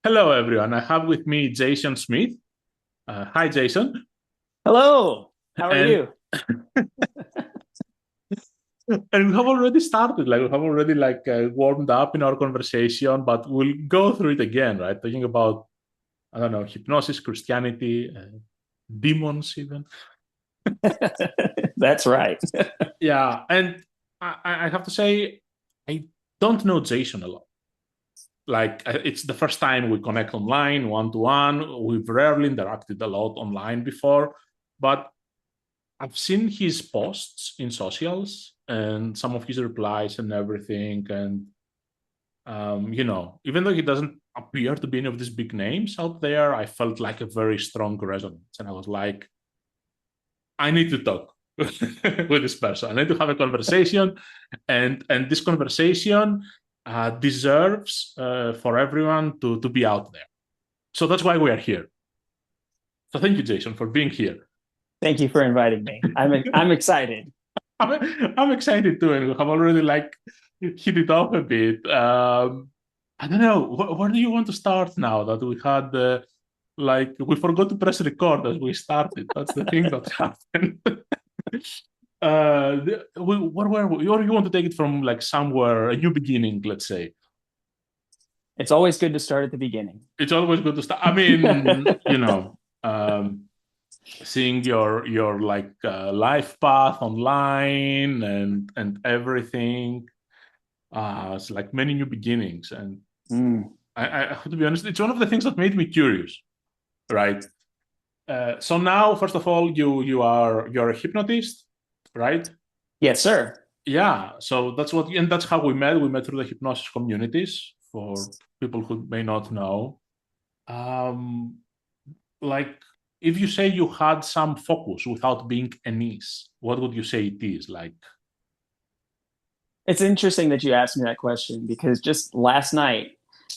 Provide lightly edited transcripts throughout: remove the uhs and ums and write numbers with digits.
Hello, everyone. I have with me Jason Smith. Hi, Jason. Hello, how are And you? and we have already started. Like we have already warmed up in our conversation, but we'll go through it again, right? Talking about I don't know hypnosis, Christianity, demons, even. That's right. Yeah, and I have to say I don't know Jason a lot. It's the first time we connect online, one to one. We've rarely interacted a lot online before, but I've seen his posts in socials and some of his replies and everything. And, even though he doesn't appear to be any of these big names out there, I felt like a very strong resonance. And I was like, I need to talk with this person. I need to have a conversation. And this conversation deserves for everyone to be out there. So that's why we are here. So thank you, Jason, for being here. Thank you for inviting me. I'm excited. I'm excited too, and we have already hit it off a bit. I don't know. Where do you want to start now that we had we forgot to press record as we started. That's the thing that happened. Where were we? Or you want to take it from like somewhere, a new beginning, let's say. It's always good to start at the beginning. It's always good to start. I mean, seeing your life path online and everything. It's like many new beginnings, and Mm. I have to be honest, it's one of the things that made me curious, right? So now, first of all, you're a hypnotist, right? Yes, sir. Yeah. So that's how we met. We met through the hypnosis communities. For people who may not know, um, like if you say you had some focus without being a niche, what would you say it is? Like, It's interesting that you asked me that question because just last night,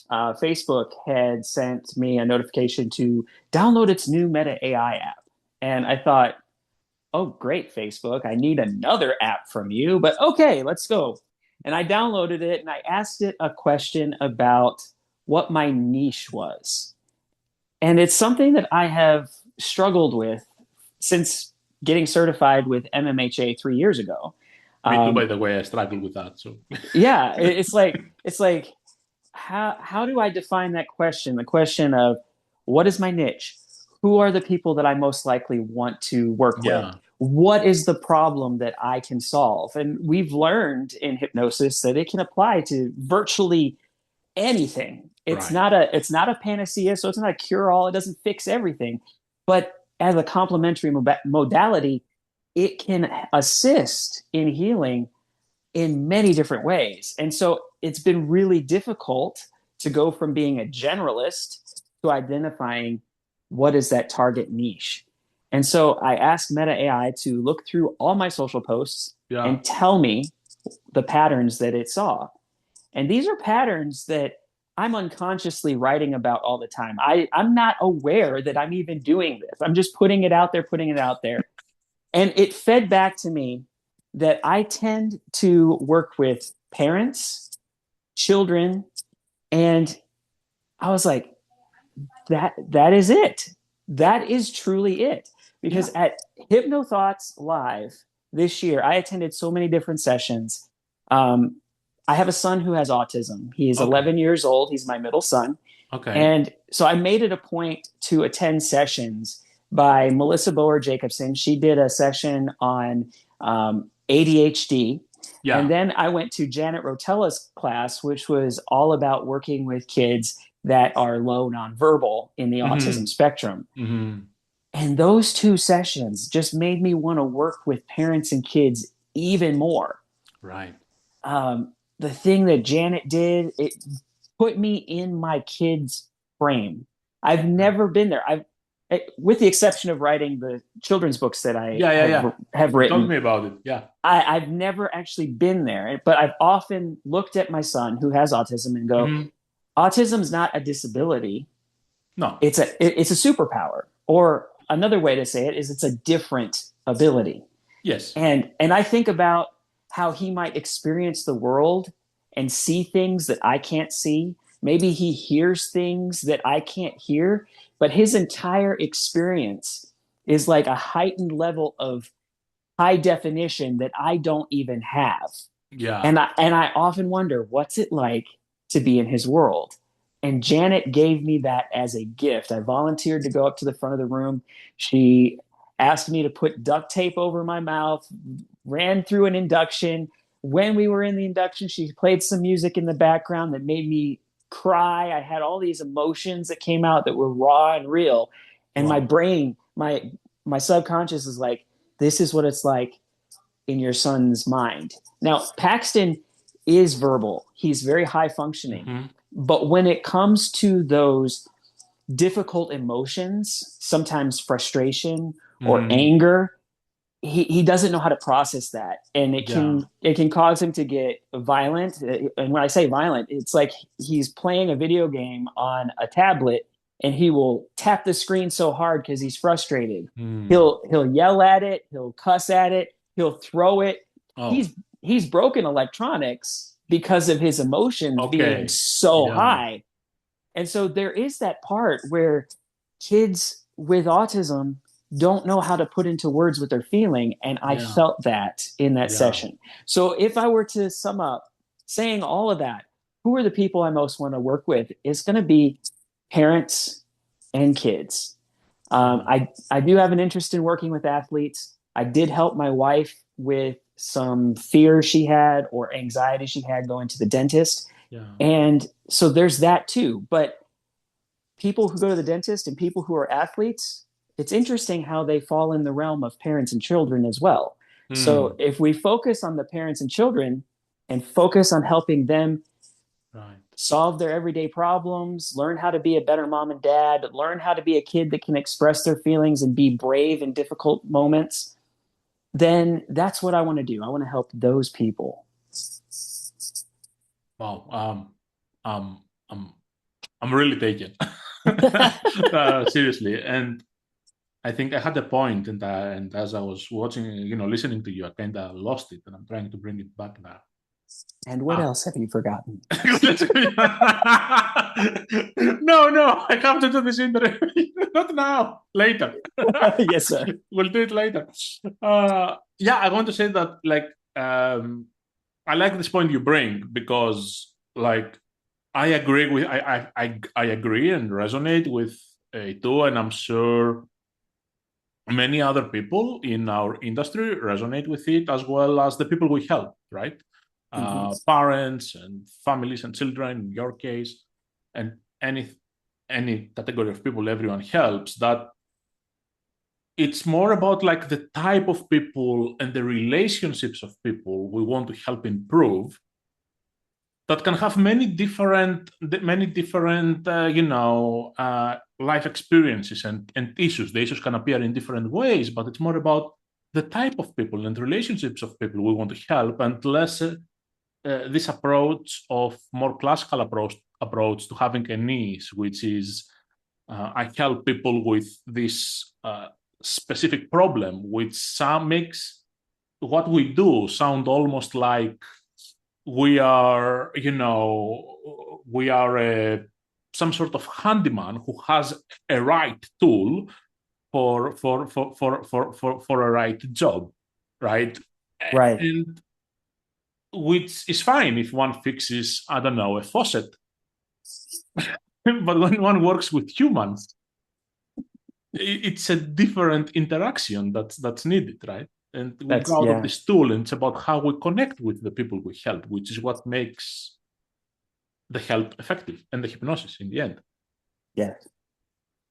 Facebook had sent me a notification to download its new Meta AI app. And I thought, oh, great, Facebook. I need another app from you, but okay, let's go. And I downloaded it and I asked it a question about what my niche was. And it's something that I have struggled with since getting certified with MMHA 3 years ago. me too, by Um, the way, I struggle with that. So, yeah, it's like how do I define that question? The question of what is my niche? Who are the people that I most likely want to work with? yeah, What is the problem that I can solve? And we've learned in hypnosis that it can apply to virtually anything. It's right. not a panacea, so it's not a cure all. It doesn't fix everything, but as a complementary modality, it can assist in healing in many different ways. And so it's been really difficult to go from being a generalist to identifying what is that target niche. And so I asked Meta AI to look through all my social posts Yeah. and tell me the patterns that it saw. And these are patterns that I'm unconsciously writing about all the time. I'm not aware that I'm even doing this. I'm just putting it out there, putting it out there. And it fed back to me that I tend to work with parents, children, and I was like, that is it. That is truly it. Because Yeah. at Hypno Thoughts Live this year, I attended so many different sessions. Um, I have a son who has autism. He is Okay. 11 years old. He's my middle son. Okay. And so I made it a point to attend sessions by Melissa Boer Jacobson. She did a session on ADHD. And Yeah. then I went to Janet Rotella's class, which was all about working with kids that are low nonverbal in the autism Hmm. spectrum. Hmm. And those two sessions just made me want to work with parents and kids even more. Right. The thing that Janet did, it put me in my kid's frame. I've Yeah. never been there. With the exception of writing the children's books that I Yeah. Yeah. have Yeah. have You told written, me about it. Yeah. I've never actually been there. But I've often looked at my son who has autism and go, Hmm. autism's not a disability. No. It's a superpower. Or another way to say it is it's a different ability. Yes. And I think about how he might experience the world and see things that I can't see Maybe he hears things that I can't hear, but his entire experience is like a heightened level of high definition that I don't even have. Yeah. And I often wonder, what's it like to be in his world? And Janet gave me that as a gift. I volunteered to go up to the front of the room. She asked me to put duct tape over my mouth, ran through an induction. When we were in the induction, she played some music in the background that made me cry. I had all these emotions that came out that were raw and real. And my Wow. brain, my subconscious is like, this is what it's like in your son's mind. Now, Paxton is verbal. He's very high functioning. Hmm. But when it comes to those difficult emotions, sometimes frustration or Mm, anger, he doesn't know how to process that, and yeah. it can cause him to get violent. And when I say violent, it's like he's playing a video game on a tablet, and he will tap the screen so hard because he's frustrated. Mm. He'll yell at it, he'll cuss at it, he'll throw it. Oh, He's broken electronics because of his emotions being okay. so Yeah. high. And so there is that part where kids with autism don't know how to put into words what they're feeling. And I Yeah. felt that in that Yeah. session. So if I were to sum up saying all of that, who are the people I most want to work with? It's going to be parents and kids. Wow. I do have an interest in working with athletes. I did help my wife with some fear she had or anxiety she had going to the dentist. Yeah. And so there's that too. But people who go to the dentist and people who are athletes, it's interesting how they fall in the realm of parents and children as well. So Mm. if we focus on the parents and children and focus on helping them Right. solve their everyday problems, learn how to be a better mom and dad, learn how to be a kid that can express their feelings and be brave in difficult moments, then that's what I want to do. I want to help those people. Wow. Um, I'm, I'm really taken. Seriously. And I think I had a point, and as I was watching, listening to you, I kind of lost it, and I'm trying to bring it back now. And what Ah. else have you forgotten? No, no, I have to do this interview. Not now, later. Yes, sir. We'll do it later. Yeah, I want to say that, like, I like this point you bring because, like, I agree with I agree and resonate with it too, and I'm sure many other people in our industry resonate with it as well as the people we help, right? Mm-hmm. Parents and families and children, in your case, and any category of people everyone helps. That it's more about like the type of people and the relationships of people we want to help improve that can have many different life experiences and issues. The issues can appear in different ways, but it's more about the type of people and relationships of people we want to help, and less this approach of more classical approach to having a niche, which is I help people with this specific problem, which some makes what we do sound almost like we are some sort of handyman who has a right tool for a right job, right? Right. And which is fine if one fixes, I don't know, a faucet. But when one works with humans, it's a different interaction that's needed, right? And we That's, go out of yeah. this tool, and it's about how we connect with the people we help, which is what makes the help effective and the hypnosis in the end. Yeah.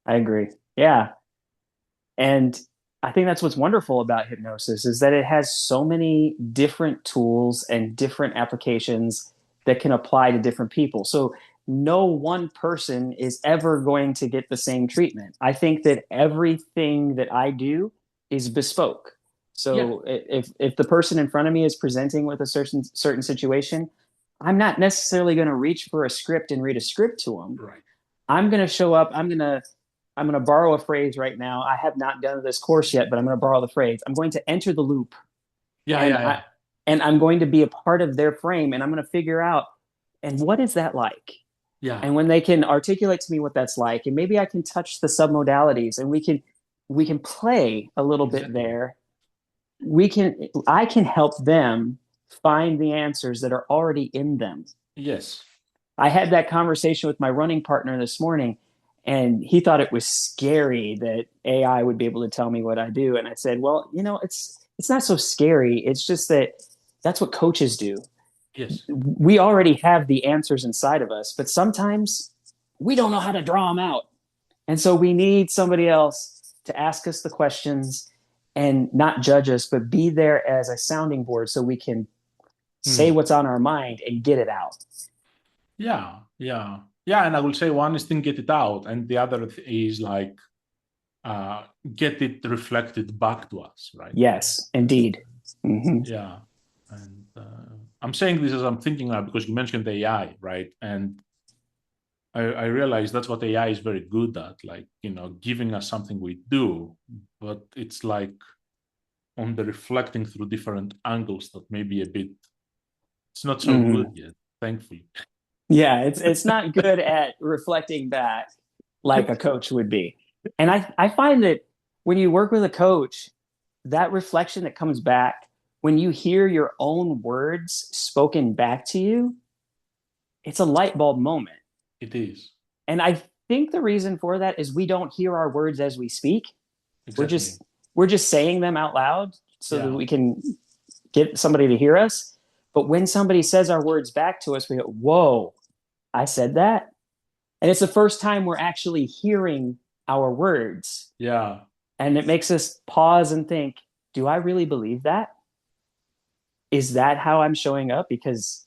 I agree. Yeah. And I think that's what's wonderful about hypnosis is that it has so many different tools and different applications that can apply to different people. So no one person is ever going to get the same treatment. I think that everything that I do is bespoke. Yeah, So if the person in front of me is presenting with a certain situation, I'm not necessarily going to reach for a script and read a script to them. right. I'm going to show up. I'm going to borrow a phrase right now. I have not done this course yet, but I'm going to borrow the phrase. I'm going to enter the loop, Yeah, and yeah, yeah. I'm going to be a part of their frame, and I'm going to figure out, and what is that like? Yeah. And when they can articulate to me what that's like, and maybe I can touch the submodalities, and we can play a little bit Exactly. there. I can help them find the answers that are already in them. Yes. I had that conversation with my running partner this morning, and he thought it was scary that AI would be able to tell me what I do. And I said, well, it's not so scary. It's just that that's what coaches do. Yes. We already have the answers inside of us, but sometimes we don't know how to draw them out. And so we need somebody else to ask us the questions and not judge us, but be there as a sounding board so we can say Mm. what's on our mind and get it out. Yeah. Yeah. Yeah. And I will say one is thing get it out, and the other is like uh, get it reflected back to us, right? Yes, indeed. Mm-hmm. Yeah. And I'm saying this as I'm thinking now because you mentioned AI, right? And I realize that's what AI is very good at, like, giving us something we do, but it's like on the reflecting through different angles that may be a bit, it's not so good Mm-hmm. yet, thankfully. Yeah, it's not good at reflecting back like a coach would be. And I find that when you work with a coach, that reflection that comes back, when you hear your own words spoken back to you, it's a light bulb moment. It is. And I think the reason for that is we don't hear our words as we speak. We're Exactly. just we're just saying them out loud so that Yeah. we can get somebody to hear us. But when somebody says our words back to us, we go, "Whoa, I said that." And it's the first time we're actually hearing our words. Yeah. And it makes us pause and think, do I really believe that? Is that how I'm showing up? Because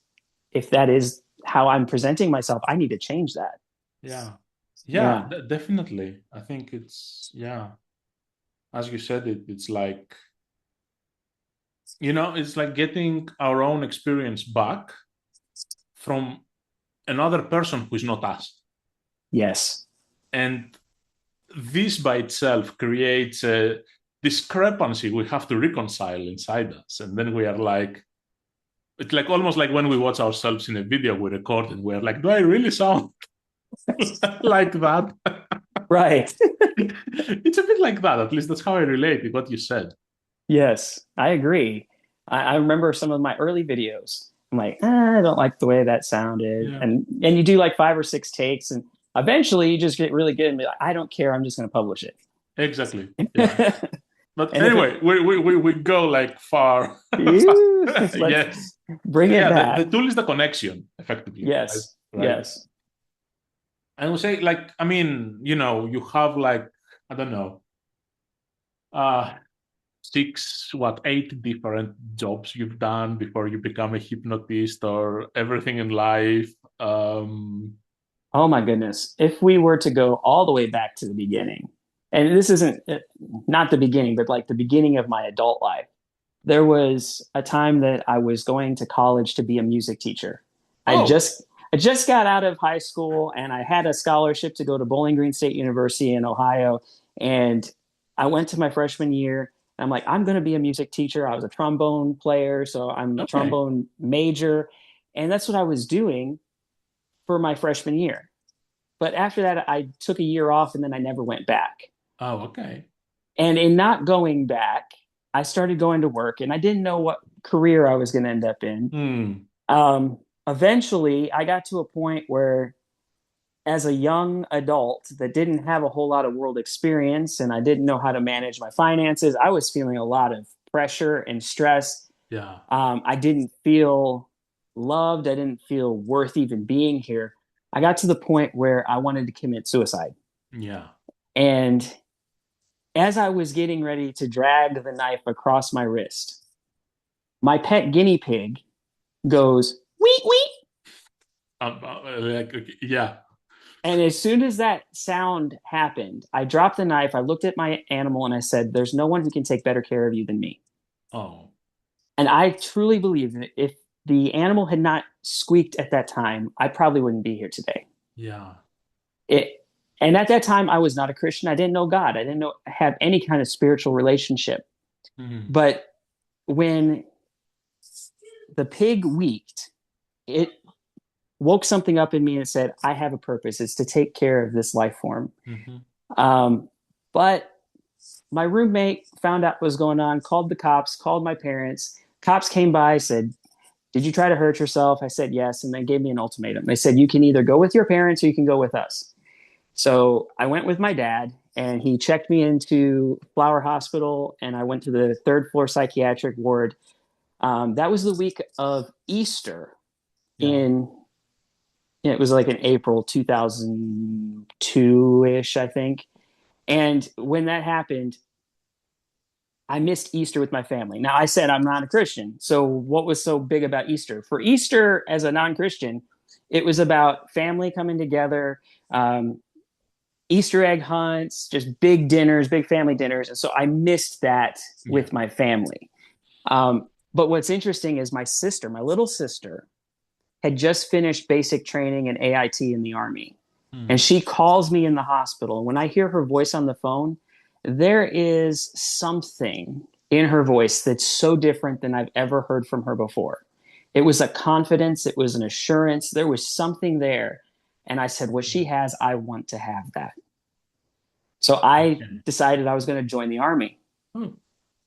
if that is how I'm presenting myself, I need to change that. Yeah. Yeah, Yeah. definitely. I think it's, yeah, as you said, it's like, it's like getting our own experience back from another person who is not us. Yes. And this by itself creates a discrepancy we have to reconcile inside us. And then we are like, it's like almost like when we watch ourselves in a video we record and we're like, do I really sound like that? Right. It's a bit like that. At least that's how I relate with what you said. Yes, I agree. I remember some of my early videos. I'm like, I don't like the way that sounded. Yeah, And you do like 5 or 6 takes, and eventually you just get really good and be like, I don't care, I'm just going to publish it. exactly. Yeah. But And if it, anyway, we go like far. let's Yes. bring So it yeah, the back. tool is the connection, effectively, right? Yes, Right. yes. I would say, like, I mean, you have like, I don't know, uh, six, what, eight different jobs you've done before you become a hypnotist or everything in life. Oh my goodness. If we were to go all the way back to the beginning, and this isn't not the beginning, but like the beginning of my adult life, there was a time that I was going to college to be a music teacher. I Oh, just I just got out of high school and I had a scholarship to go to Bowling Green State University in Ohio. And I went to my freshman year. And I'm like, I'm going to be a music teacher. I was a trombone player, so I'm a okay. trombone major. And that's what I was doing for my freshman year. But after that, I took a year off and then I never went back. Oh, okay. And in not going back, I started going to work and I didn't know what career I was going to end up in. Hmm. Eventually, I got to a point where, as a young adult that didn't have a whole lot of world experience and I didn't know how to manage my finances, I was feeling a lot of pressure and stress. Yeah. I didn't feel loved. I didn't feel worth even being here. I got to the point where I wanted to commit suicide. Yeah. And as I was getting ready to drag the knife across my wrist, my pet guinea pig goes, weet, weet. Like, okay, yeah. And as soon as that sound happened, I dropped the knife. I looked at my animal and I said, there's no one who can take better care of you than me. Oh, And I truly believe that if the animal had not squeaked at that time, I probably wouldn't be here today. yeah. It, and at that time, I was not a Christian. I didn't know God. I didn't know have any kind of spiritual relationship. Mhm. But when the pig weaked, it woke something up in me and said, I have a purpose. It's to take care of this life form. Mm-hmm. But my roommate found out what was going on, called the cops, called my parents. Cops came by, said, did you try to hurt yourself? I said yes, and they gave me an ultimatum. They said, you can either go with your parents or you can go with us. So I went with my dad, and he checked me into Flower Hospital, and I went to the third floor psychiatric ward. That was the week of Easter Yeah. it was like in April 2002-ish, I think. And when that happened, I missed Easter with my family. Now, I said I'm not a Christian. So what was so big about Easter? For Easter, as a non-Christian, it was about family coming together, Easter egg hunts, just big dinners, big family dinners. And so I missed that with my family. But what's interesting is my sister, my little sister, had just finished basic training in AIT in the Army. And she calls me in the hospital. When I hear her voice on the phone, there is something in her voice that's so different than I've ever heard from her before. It was a confidence. It was an assurance. There was something there. And I said, what she has, I want to have that. So I decided I was going to join the Army.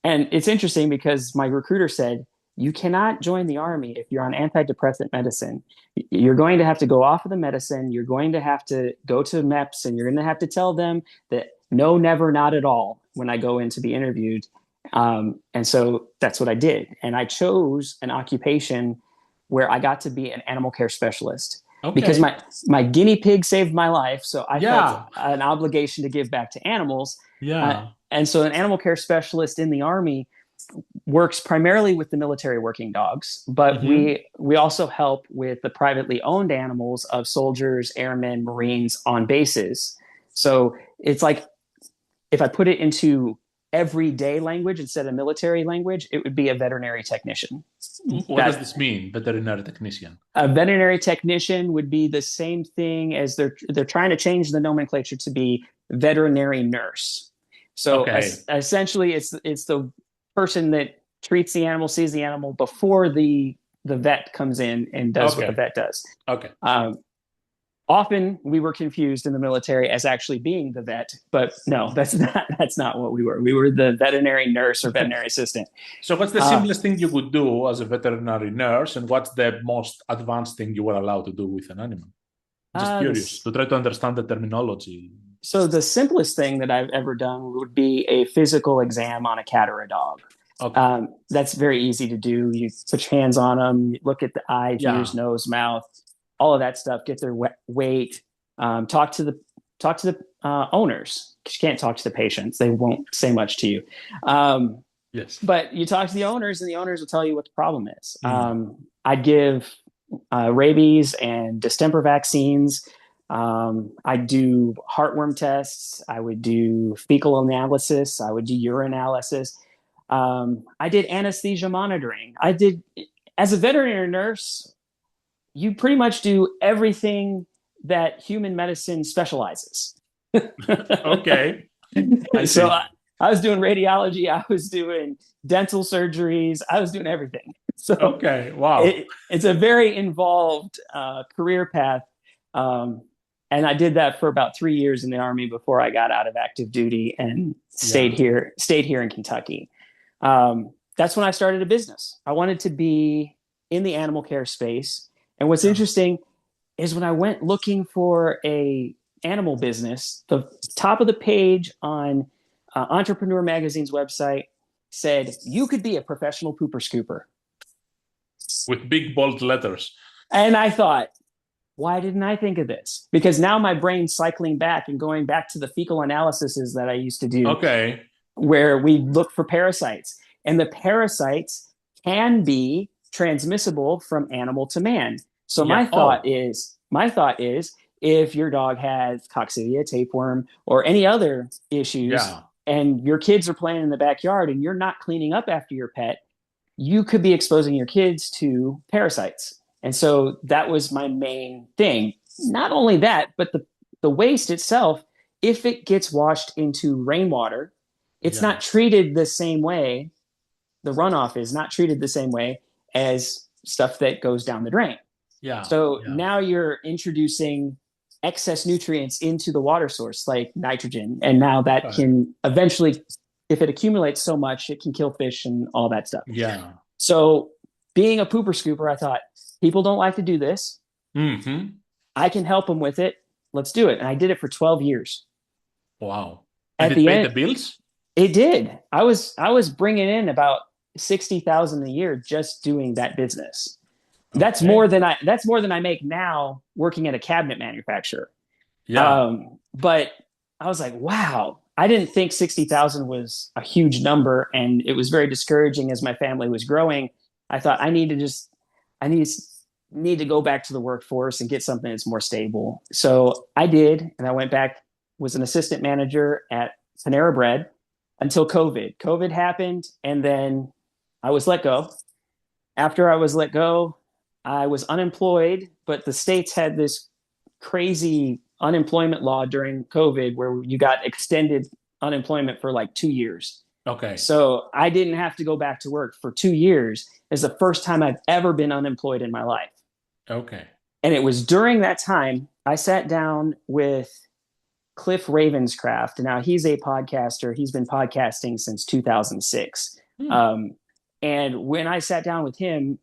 And it's interesting because my recruiter said, you cannot join the Army if you're on antidepressant medicine. You're going to have to go off of the medicine. You're going to have to go to MEPS, and you're going to have to tell them that no, never, not at all when I go in to be interviewed. And so that's what I did. And I chose an occupation where I got to be an animal care specialist. Because my guinea pig saved my life. So I felt an obligation to give back to animals. And so an animal care specialist in the Army works primarily with the military working dogs, but we also help with the privately owned animals of soldiers, airmen, Marines on bases. So it's like, if I put it into everyday language instead of military language, it would be a veterinary technician. What does this mean, veterinary technician? A veterinary technician would be the same thing as they're trying to change the nomenclature to be veterinary nurse. So essentially, it's the person that treats the animal, sees the animal before the vet comes in and does what the vet does. Often we were confused in the military as actually being the vet, but no, that's not what we were. We were the veterinary nurse or veterinary assistant. So what's the simplest thing you would do as a veterinary nurse, and what's the most advanced thing you were allowed to do with an animal? Just curious to try to understand the terminology. So the simplest thing that I've ever done would be a physical exam on a cat or a dog. That's very easy to do. You put your hands on them, you look at the eyes, ears, nose, mouth, all of that stuff, get their weight, talk to the owners. You can't talk to the patients. They won't say much to you. But you talk to the owners, and the owners will tell you what the problem is. I'd give rabies and distemper vaccines. I'd do heartworm tests. I would do fecal analysis. I would do urine analysis. I did anesthesia monitoring. As a veterinary nurse, you pretty much do everything that human medicine specializes. So I was doing radiology. I was doing dental surgeries. I was doing everything. So it's a very involved career path. And I did that for about 3 years in the Army before I got out of active duty and stayed here in Kentucky. That's when I started a business. I wanted to be in the animal care space. And what's interesting is when I went looking for a animal business, the top of the page on Entrepreneur Magazine's website said, you could be a professional pooper scooper. With big bold letters. And I thought, why didn't I think of this? Because now my brain's cycling back and going back to the fecal analyses that I used to do. Where we look for parasites. And the parasites can be transmissible from animal to man. So my thought is, if your dog has coccidia, tapeworm, or any other issues, and your kids are playing in the backyard and you're not cleaning up after your pet, you could be exposing your kids to parasites. And so that was my main thing. Not only that, but the waste itself, if it gets washed into rainwater, it's not treated the same way. The runoff is not treated the same way as stuff that goes down the drain. Yeah. So Yeah. now you're introducing excess nutrients into the water source, like nitrogen. And now that Okay. can eventually, if it accumulates so much, it can kill fish and all that stuff. Yeah. So being a pooper scooper, I thought people don't like to do this. Hmm. I can help them with it. Let's do it. And I did it for 12 years. Wow. And At it the paid the end, bills? it did. I was bringing in about 60,000 a year just doing that business. Okay. That's more than I make now working at a cabinet manufacturer. Yeah. But I was like, wow, I didn't think 60,000 was a huge number. And it was very discouraging as my family was growing. I thought I need to go back to the workforce and get something that's more stable. So I did. And I went back, was an assistant manager at Panera Bread until COVID. COVID happened. And then I was let go. After I was let go, I was unemployed, but the states had this crazy unemployment law during COVID where you got extended unemployment for like 2 years. Okay. So I didn't have to go back to work for 2 years. It's the first time I've ever been unemployed in my life. Okay. And it was during that time I sat down with Cliff Ravenscraft. Now he's a podcaster. He's been podcasting since 2006. Hmm. Um, and when I sat down with him,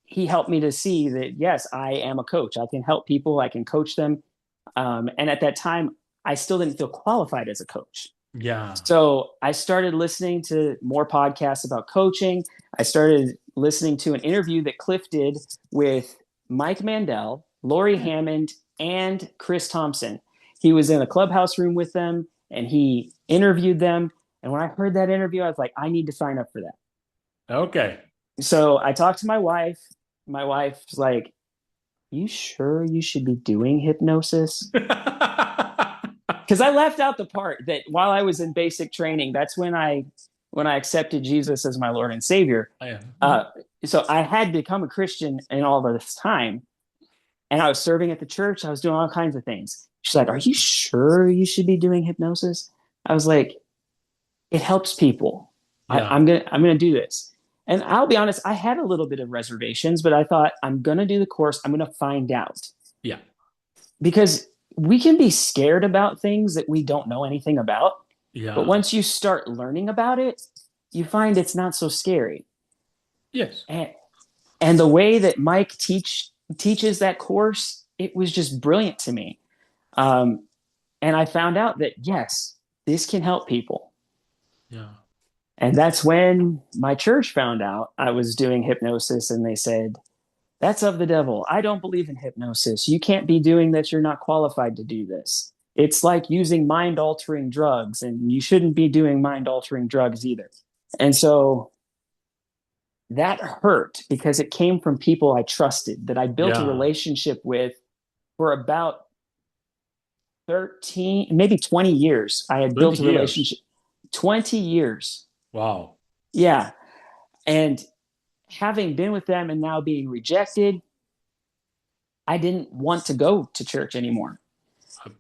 he helped me to see that, yes, I am a coach. I can help people. I can coach them. And at that time, I still didn't feel qualified as a coach. Yeah. So I started listening to more podcasts about coaching. I started listening to an interview that Cliff did with Mike Mandel, Laurie Hammond, and Chris Thompson. He was in a clubhouse room with them and he interviewed them. And when I heard that interview, I was like, I need to sign up for that. Okay. So I talked to my wife. My wife's like, you sure you should be doing hypnosis? Because I left out the part that while I was in basic training, that's when I accepted Jesus as my Lord and Savior. Yeah. Uh, so I had become a Christian in all of this time, and I was serving at the church. I was doing all kinds of things. She's like, "Are you sure you should be doing hypnosis?" I was like, "It helps people. Yeah. I'm gonna do this." And I'll be honest, I had a little bit of reservations, but I thought I'm gonna do the course. I'm gonna find out Yeah. because we can be scared about things that we don't know anything about. But Yeah. once you start learning about it, you find it's not so scary. Yes. And, and the way that Mike teaches that course, it was just brilliant to me. Um, and I found out that, yes, this can help people. Yeah. And that's when my church found out I was doing hypnosis, and they said, that's of the devil. I don't believe in hypnosis. You can't be doing this. You're not qualified to do this. It's like using mind altering drugs, and you shouldn't be doing mind altering drugs either. And so that hurt because it came from people I trusted, that I built a Yeah. relationship with for about 13, maybe 20 years. I had 20 built a years. relationship, 20 years. Wow. Yeah. And having been with them and now being rejected, I didn't want to go to church anymore.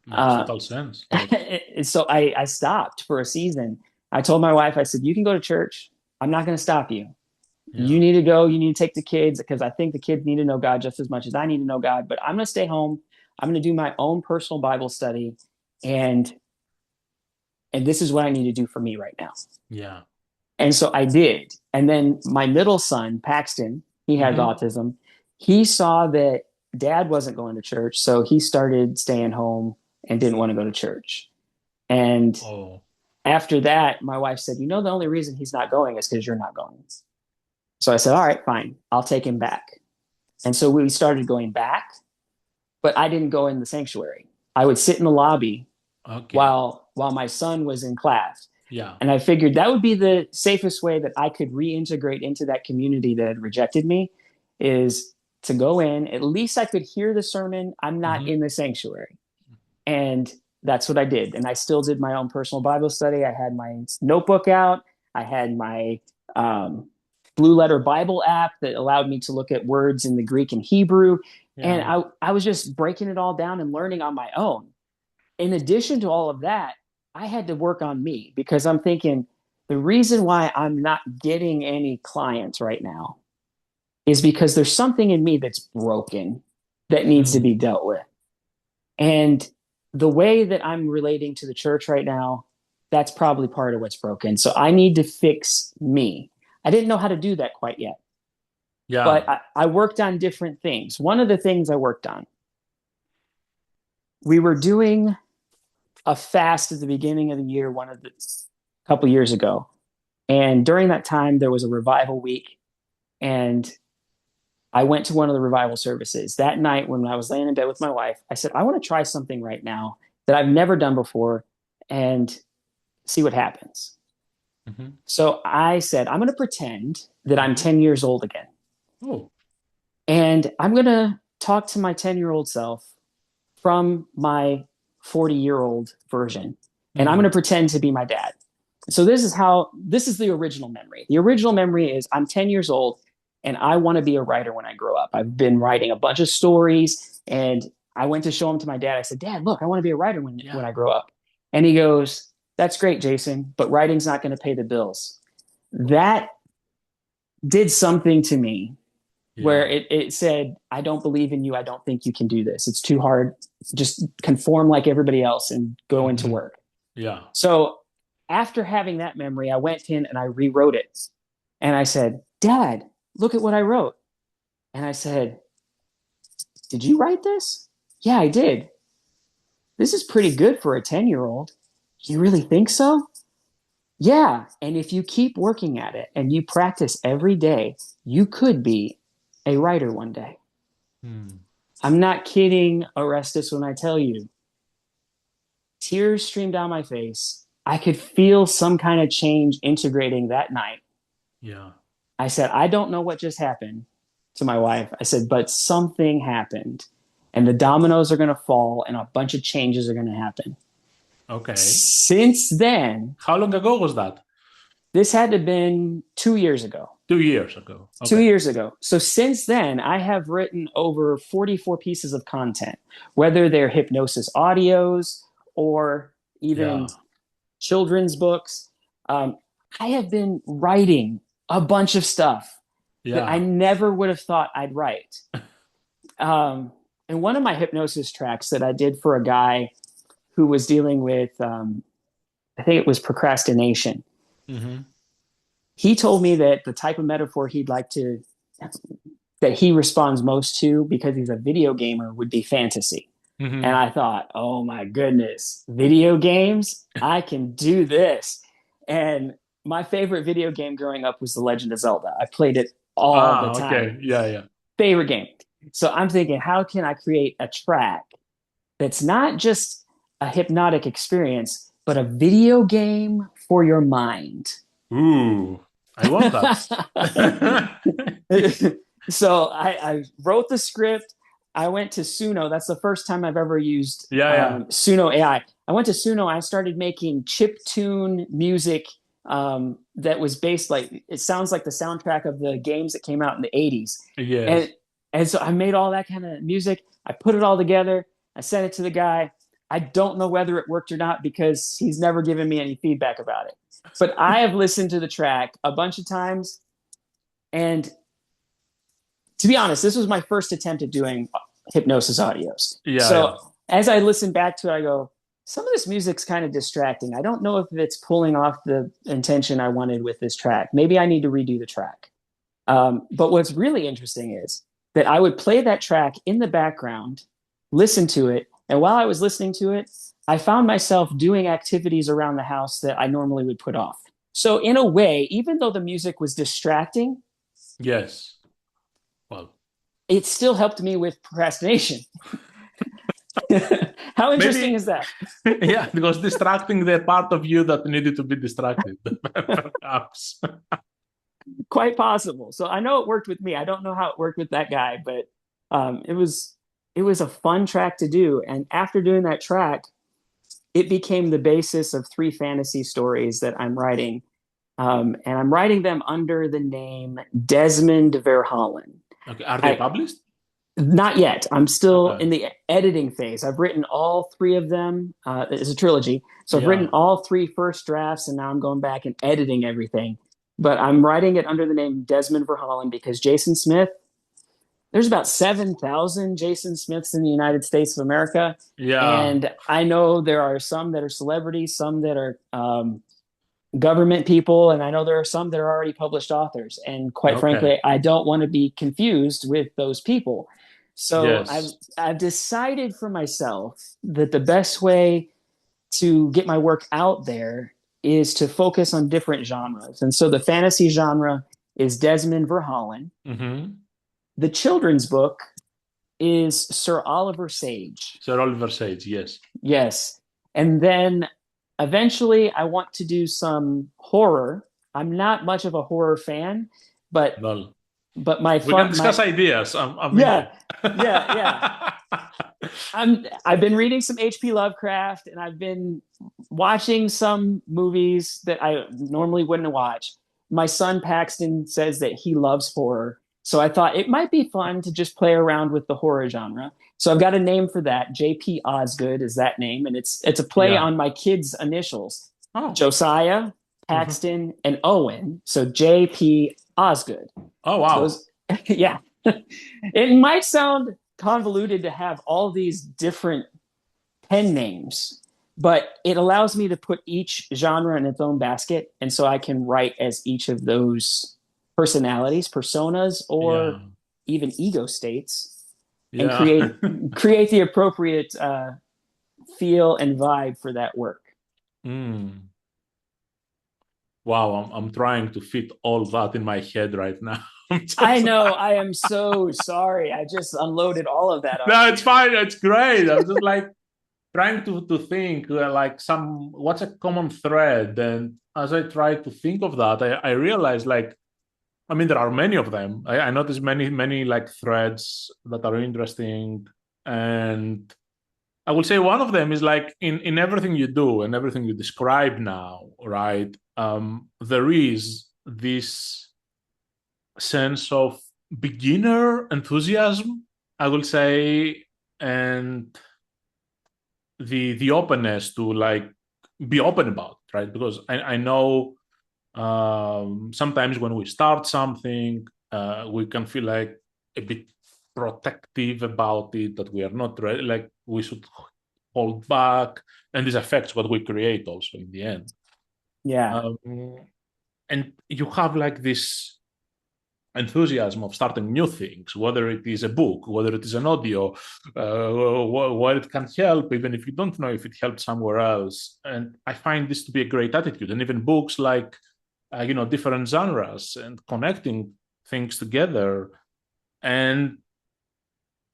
Makes total sense. Like, So I stopped for a season. I told my wife, I said, you can go to church. I'm not going to stop you. You yeah. need to go. You need to take the kids because I think the kids need to know God just as much as I need to know God. But I'm going to stay home. I'm going to do my own personal Bible study. And this is what I need to do for me right now. Yeah. And so I did. And then my middle son, Paxton, he has Hmm. autism. He saw that dad wasn't going to church. So he started staying home and didn't want to go to church. And Oh. after that, my wife said, you know, the only reason he's not going is because you're not going. So I said, all right, fine. I'll take him back. And so we started going back, but I didn't go in the sanctuary. I would sit in the lobby Okay. while my son was in class. Yeah. And I figured that would be the safest way that I could reintegrate into that community that had rejected me, is to go in. At least I could hear the sermon. I'm not Hmm. in the sanctuary. And that's what I did. And I still did my own personal Bible study. I had my notebook out. I had my Blue Letter Bible app that allowed me to look at words in the Greek and Hebrew. And Yeah. I was just breaking it all down and learning on my own. In addition to all of that, I had to work on me because I'm thinking the reason why I'm not getting any clients right now is because there's something in me that's broken that needs to Mm. be dealt with. And the way that I'm relating to the church right now, that's probably part of what's broken. So I need to fix me. I didn't know how to do that quite yet, but Yeah. I worked on different things. One of the things I worked on, we were doing a fast at the beginning of the year, one of the couple years ago. And during that time, there was a revival week. And I went to one of the revival services. That night, when I was laying in bed with my wife, I said, I want to try something right now that I've never done before and see what happens. Mm-hmm. So I said, I'm going to pretend that I'm Mm-hmm. 10 years old again. Oh. And I'm going to talk to my 10-year-old self from my 40-year-old version. And I'm going Mm. to pretend to be my dad. So this is the original memory. The original memory is I'm 10 years old and I want to be a writer when I grow up. I've been writing a bunch of stories and I went to show them to my dad. I said, Dad, look, I want to be a writer when Yeah. I grow up. And he goes, that's great, Jason, but writing's not going to pay the bills. That did something to me where Yeah. it said, I don't believe in you. I don't think you can do this. It's too hard. Just conform like everybody else and go into Mm-hmm. work. Yeah. So after having that memory, I went in and I rewrote it. And I said, Dad, look at what I wrote. And I said, did you write this? Yeah, I did. This is pretty good for a 10-year-old. You really think so? Yeah. And if you keep working at it and you practice every day, you could be a writer one day. Mm. I'm not kidding, Orestes, when I tell you, tears streamed down my face. I could feel some kind of change integrating that night. Yeah. I said, I don't know what just happened to my wife. I said, but something happened and the dominoes are going to fall and a bunch of changes are going to happen. Okay. Since then, How long ago was that? this had to have been 2 years ago. 2 years ago. Two Okay. years ago. So since then, I have written over 44 pieces of content, whether they're hypnosis audios or even Yeah. children's books. I have been writing a bunch of stuff that I Yeah. never would have thought I'd write. And one of my hypnosis tracks that I did for a guy who was dealing with, I think it was procrastination. Mm-hmm. He told me that the type of metaphor that he responds most to because he's a video gamer would be fantasy. And Mm-hmm. I thought, oh my goodness, video games? I can do this. And my favorite video game growing up was The Legend of Zelda. I played it all the Ah, time. okay. Yeah, yeah. Favorite game. So I'm thinking, how can I create a track that's not just a hypnotic experience, but a video game for your mind? Ooh, I want that. So I wrote the script. I went to Suno. That's the first time I've ever used Yeah, yeah. Suno AI. I went to Suno. I started making chip tune music that was based like it sounds like the soundtrack of the games that came out in the 80s. And Yes. and so I made all that kind of music. I put it all together. I sent it to the guy. I don't know whether it worked or not because he's never given me any feedback about it. But I have listened to the track a bunch of times. And to be honest, this was my first attempt at doing hypnosis audios. Yeah, yeah. So as I listen back to it, I go, some of this music's kind of distracting. I don't know if it's pulling off the intention I wanted with this track. Maybe I need to redo the track. But what's really interesting is that I would play that track in the background, listen to it, and while I was listening to it, I found myself doing activities around the house that I normally would put off. So in a way, even though the music was distracting, Yes. Well, it still helped me with procrastination. How interesting maybe, is that? yeah, it was distracting the part of you that needed to be distracted, perhaps. Quite possible. So I know it worked with me. I don't know how it worked with that guy, but it was a fun track to do. And after doing that track, it became the basis of 3 fantasy stories that I'm writing. And I'm writing them under the name Desmond Verhallen. Okay. Are they published? Not yet. I'm still Okay. in the editing phase. I've written all 3 of them. It's a trilogy. So I've written Yeah. all 3 first drafts, and now I'm going back and editing everything. but I'm writing it under the name Desmond Verhollen because Jason Smith, there's about 7,000 Jason Smiths in the United States of America. Yeah. And I know there are some that are celebrities, some that are government people, and I know there are some that are already published authors. And quite Okay. frankly, I don't want to be confused with those people. So Yes. I've decided for myself that the best way to get my work out there is to focus on different genres. And so the fantasy genre is Desmond Verhollen. Mm-hmm. The children's book is Sir Oliver Sage. Sir Oliver Sage, yes. Yes. And then eventually I want to do some horror. I'm not much of a horror fan, but Well, my we can fun discuss my ideas. I'm in yeah, there. yeah. I've been reading some HP Lovecraft and I've been watching some movies that I normally wouldn't watch. My son Paxton says that he loves horror. So I thought it might be fun to just play around with the horror genre. So I've got a name for that. JP Osgood is that name, and it's a play Yeah. on my kids' initials. Oh. Josiah, Mhm. Paxton, and Owen. So JP Osgood. Oh, So wow. those yeah. It might sound convoluted to have all these different pen names, but it allows me to put each genre in its own basket. And so I can write as each of those personalities, personas, or Yeah. even ego states and Yeah. create the appropriate feel and vibe for that work. Mm. Wow, I'm trying to fit all that in my head right now. I'm I just know. I am so sorry. I just unloaded all of that on no, it's you. fine. It's great. I'm just like trying to think like some what's a common thread. And as I try to think of that, I realize like I mean there are many of them. I notice many like threads that are interesting. And I will say one of them is like in everything you do and everything you describe now, right? There is this sense of beginner enthusiasm, I will say, and the openness to like be open about, right? Because I know sometimes when we start something, we can feel like a bit protective about it, that we are not ready, like we should hold back, and this affects what we create also in the end. Yeah. Um, and you have like this enthusiasm of starting new things, whether it is a book, whether it is an audio, where it can help, even if you don't know if it helped somewhere else. And I find this to be a great attitude. And even books like, different genres and connecting things together. And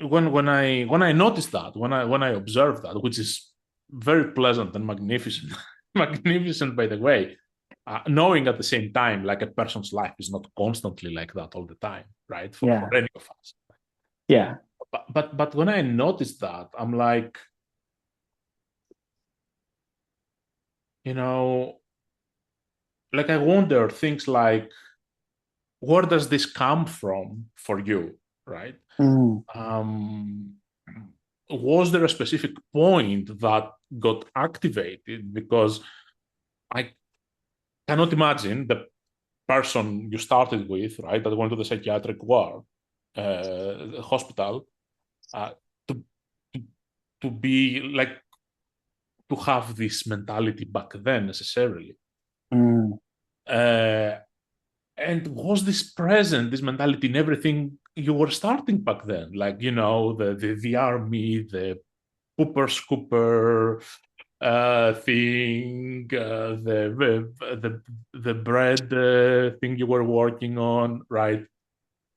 when I notice that, when I observe that, which is very pleasant and magnificent, magnificent by the way, knowing at the same time, like a person's life is not constantly like that all the time, right? For Yeah. any of us. Yeah. But when I notice that, I'm like, you know, like I wonder things like, where does this come from for you, right? Mm. Um, was there a specific point that got activated? Because I cannot imagine the person you started with, right, that went to the psychiatric ward, hospital, uh, to, to to be like to have this mentality back then necessarily. Mm. Uh, and was this present, this mentality in everything you were starting back then? Like, the army, the pooper scooper thing, the bread thing you were working on, right?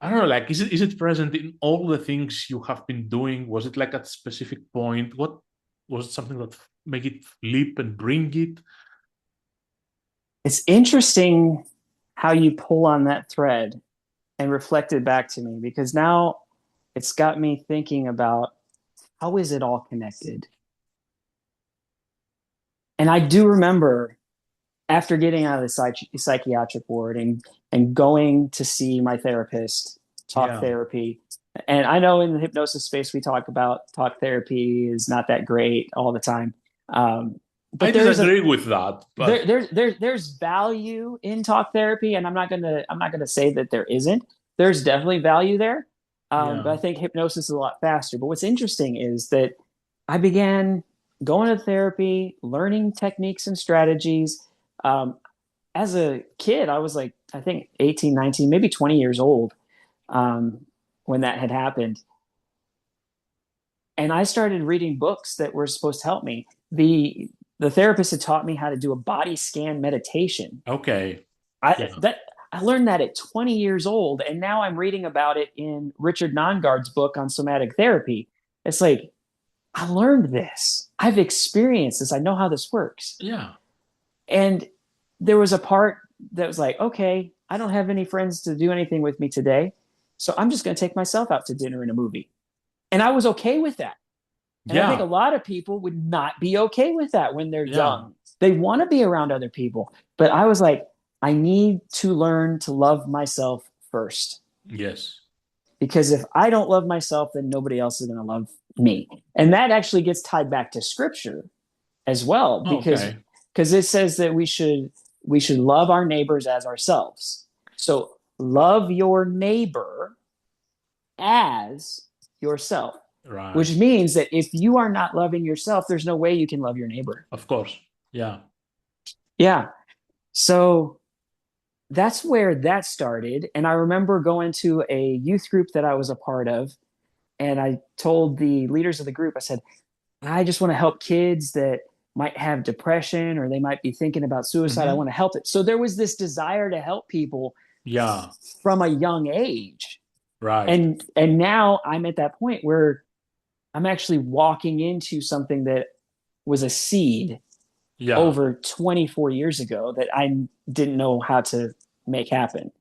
I don't know, like, is it present in all the things you have been doing? Was it like at a specific point? What was it, something that make it flip and bring it? It's interesting how you pull on that thread and reflect it back to me because now it's got me thinking about how is it all connected? And I do remember after getting out of the psychiatric ward and going to see my therapist, talk Yeah. therapy. And I know in the hypnosis space, we talk about talk therapy is not that great all the time. Um, I but disagree with that, but there's value in talk therapy, and I'm not gonna say that there isn't. There's definitely value there, but yeah. I think hypnosis is a lot faster. But what's interesting is that I began going to therapy, learning techniques and strategies. Um, as a kid, I was like, I think 18, 19, maybe 20 years old um, when that had happened. And I started reading books that were supposed to help me. The therapist had taught me how to do a body scan meditation. Okay. I Yeah. that I learned that at 20 years old, and now I'm reading about it in Richard Nongard's book on somatic therapy. It's like I learned this. I've experienced this. I know how this works. Yeah. And there was a part that was like, okay, I don't have any friends to do anything with me today. So I'm just going to take myself out to dinner and a movie. And I was okay with that. And I think a Yeah. lot of people would not be okay with that when they're Yeah. young. They want to be around other people. But I was like, I need to learn to love myself first. Yes. Because if I don't love myself, then nobody else is going to love me. And that actually gets tied back to scripture as well, Okay. because it says that we should love our neighbors as ourselves. So love your neighbor as yourself, Right. which means that if you are not loving yourself, there's no way you can love your neighbor. Of course. Yeah. Yeah. So that's where that started. And I remember going to a youth group that I was a part of. And I told the leaders of the group, I said, I just want to help kids that might have depression or they might be thinking about suicide. I Hmm. want to help it. So there was this desire to help people Yeah. from a young age. Right. And now I'm at that point where I'm actually walking into something that was a seed Yeah. over 24 years ago that I didn't know how to make happen.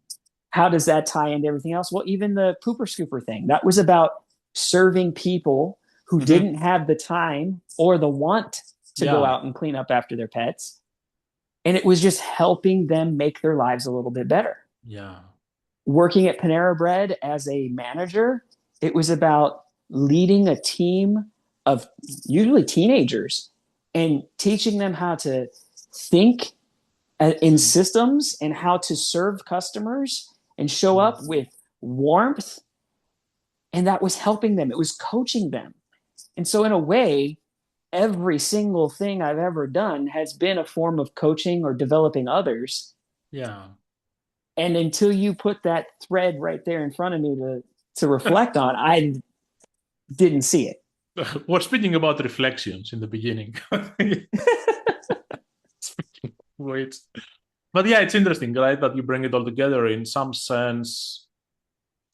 How does that tie into everything else? Well, even the pooper scooper thing, that was about serving people who Hmm. didn't have the time or the want to go Yeah. out and clean up after their pets. And it was just helping them make their lives a little bit better. Yeah. Working at Panera Bread as a manager, it was about leading a team of usually teenagers and teaching them how to think in Mm. systems and how to serve customers and show up with warmth. And that was helping them, it was coaching them. And so, in a way, every single thing I've ever done has been a form of coaching or developing others. Yeah. And until you put that thread right there in front of me to reflect on, I didn't see it. We're speaking about reflections in the beginning. Wait. But yeah, it's interesting, right? That you bring it all together. In some sense,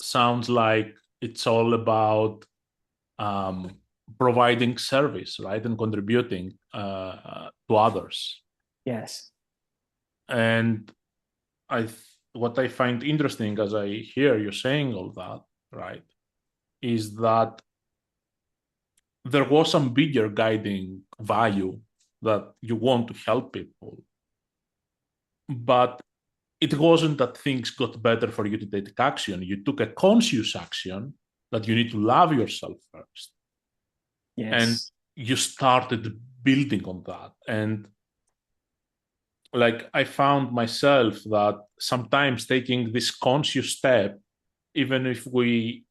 sounds like it's all about um, providing service, right? And contributing to others. Yes. And what I find interesting as I hear you saying all that, right, is that there was some bigger guiding value that you want to help people, but it wasn't that things got better for you to take action. You took a conscious action that you need to love yourself first. And Yes. you started building on that. And like I found myself that sometimes taking this conscious step, even if we,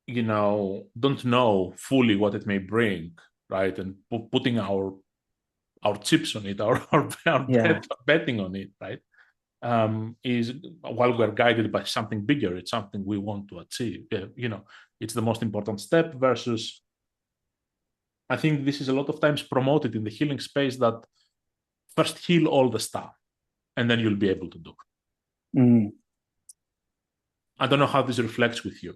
don't know fully what it may bring, right? And putting our chips on it, our Yeah. betting on it, right? Is while we're guided by something bigger, it's something we want to achieve. It's the most important step versus I think this is a lot of times promoted in the healing space that first heal all the stuff and then you'll be able to do it. Mm. I don't know how this reflects with you.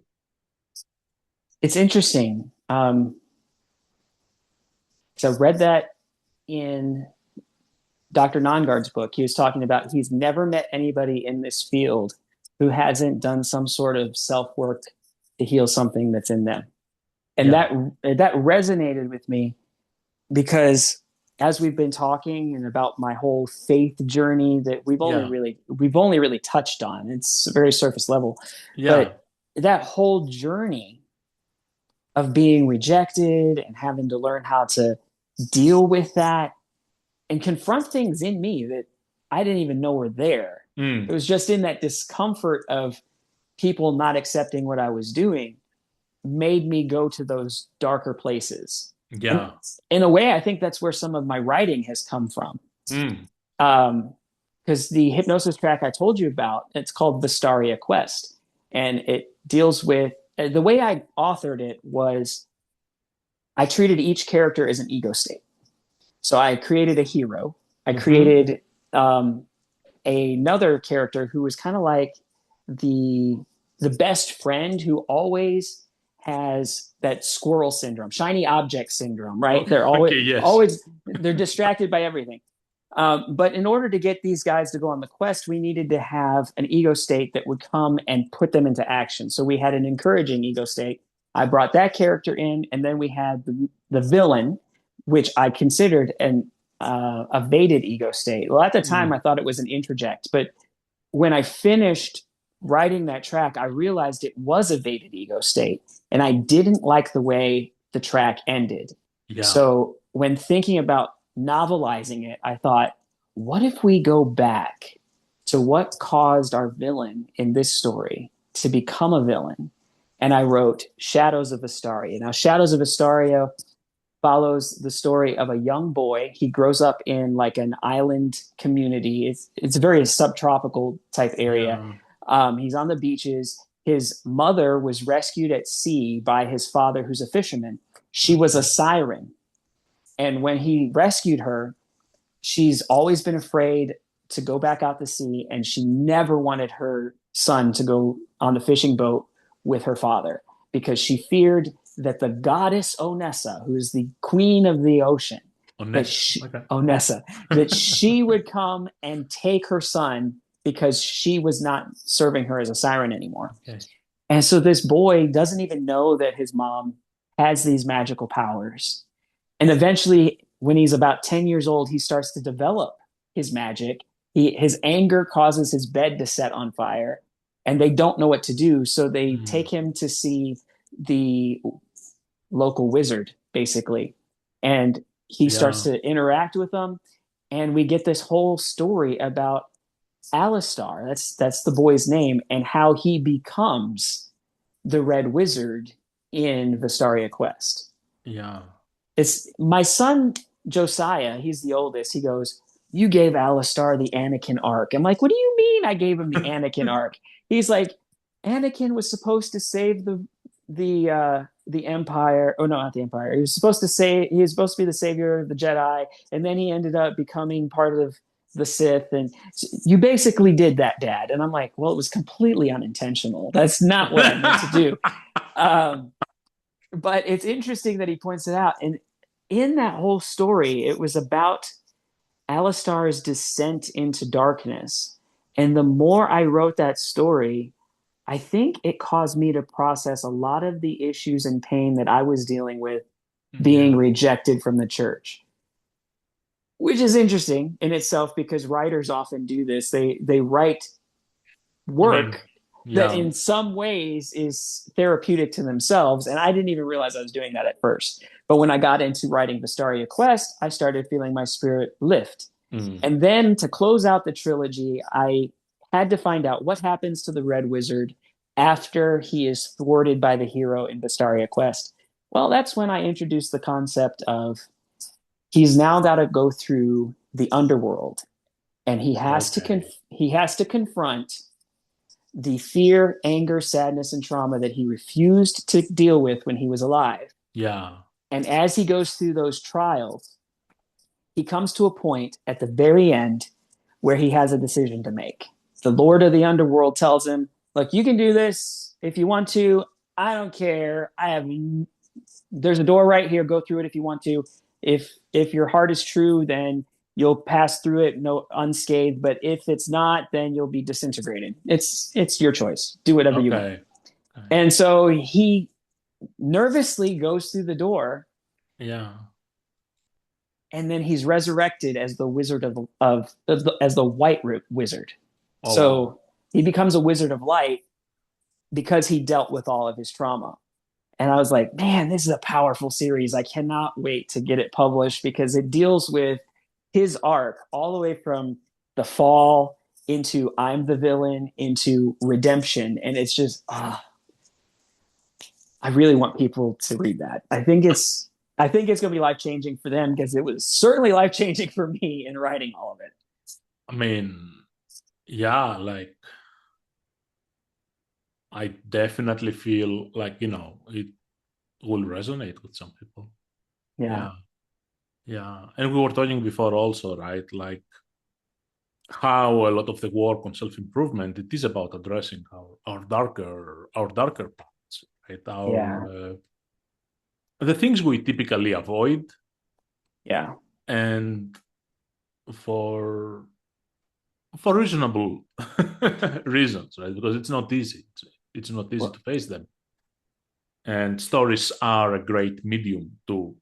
It's interesting. So I read that in Dr. Nongard's book. He was talking about he's never met anybody in this field who hasn't done some sort of self work to heal something that's in them. And Yeah. that resonated with me because as we've been talking and about my whole faith journey that Yeah. we've only really touched on. It's very surface level. Yeah. But that whole journey of being rejected and having to learn how to deal with that and confront things in me that I didn't even know were there. It Mm. was just in that discomfort of people not accepting what I was doing made me go to those darker places. And Yeah. in a way, I think that's where some of my writing has come from. Mm. Because the hypnosis track I told you about, it's called Vistaria Quest. And it deals with the way I authored it was I treated each character as an ego state. So I created a hero. I Mm-hmm. created another character who was kind of like the the best friend who always has that squirrel syndrome, shiny object syndrome, right? Okay. They're always Okay. Yes. always they're distracted by everything. But in order to get these guys to go on the quest, we needed to have an ego state that would come and put them into action. So we had an encouraging ego state. I brought that character in, and then we had the villain, which I considered a baited ego state. Well, at the time, I Mm. thought it was an interject, but when I finished writing that track, I realized it was a baited ego state, and I didn't like the way the track ended. Yeah. So when thinking about novelizing it, I thought, what if we go back to what caused our villain in this story to become a villain? And I wrote Shadows of Astaria. Now, Shadows of Astaria follows the story of a young boy. He grows up in like an island community. It's a very subtropical type area. Yeah. He's on the beaches. His mother was rescued at sea by his father, who's a fisherman. She was a Okay. siren, and when he rescued her, she's always been afraid to go back out to sea, and she never wanted her son to go on the fishing boat with her father because she feared that the goddess Onessa, who is the queen of the ocean, that Honest. she, Okay. Onessa, that she would come and take her son because she was not serving her as a siren anymore. Okay. And so this boy doesn't even know that his mom has these magical powers. And eventually, when he's about 10 years old, he starts to develop his magic. His anger causes his bed to set on fire, and they don't know what to do. So they Mm. take him to see the local wizard, basically. And he starts Yeah. to interact with them. And we get this whole story about Alistar. That's the boy's name, and how he becomes the Red Wizard in Vistaria Quest. Yeah. It's my son Josiah, he's the oldest. He goes, "You gave Alistar the Anakin arc." I'm like, "What do you mean I gave him the Anakin arc?" He's like, "Anakin was supposed to save the Empire. Oh no, not the Empire. He was supposed to be the savior of the Jedi, and then he ended up becoming part of the Sith. And you basically did that, Dad." And I'm like, "Well, it was completely unintentional. That's not what I meant to do." Um, but it's interesting that he points it out. And in that whole story, it was about Alistar's descent into darkness. And the more I wrote that story, I think it caused me to process a lot of the issues and pain that I was dealing with being Yeah. rejected from the church, which is interesting in itself because writers often do this. They write I mean, work that yeah. in some ways is therapeutic to themselves. And I didn't even realize I was doing that at first. But when I got into writing Vistaria Quest, I started feeling my spirit lift. Mm. And then to close out the trilogy, I had to find out what happens to the Red Wizard after he is thwarted by the hero in Vistaria Quest. Well, that's when I introduced the concept of he's now got to go through the underworld, and Okay. he has to confront the fear, anger, sadness, and trauma that he refused to deal with when he was alive. Yeah. And as he goes through those trials, he comes to a point at the very end where he has a decision to make. The Lord of the Underworld tells him, "Look, you can do this if you want to. I don't care. There's a door right here. Go through it if you want to. If your heart is true, then you'll pass through it no unscathed. But if it's not, then you'll be disintegrated. It's your choice. Do whatever you want." Okay. Okay. And so he nervously goes through the door, Yeah. and then he's resurrected as the wizard as the white wizard. Oh wow. So he becomes a wizard of light because he dealt with all of his trauma. And I was like, man, this is a powerful series. I cannot wait to get it published because it deals with his arc all the way from the fall into I'm the villain into redemption. And it's just, I really want people to read that. I think it's going to be life changing for them because it was certainly life changing for me in writing all of it. I mean, yeah, like I definitely feel like, it will resonate with some people. Yeah. Yeah. Yeah. And we were talking before also, right? Like how a lot of the work on self-improvement, it is about addressing our darker parts, right? Yeah. The things we typically avoid, Yeah. and for reasonable reasons, right? Because it's not easy. It's not easy Well, to face them. And stories are a great medium to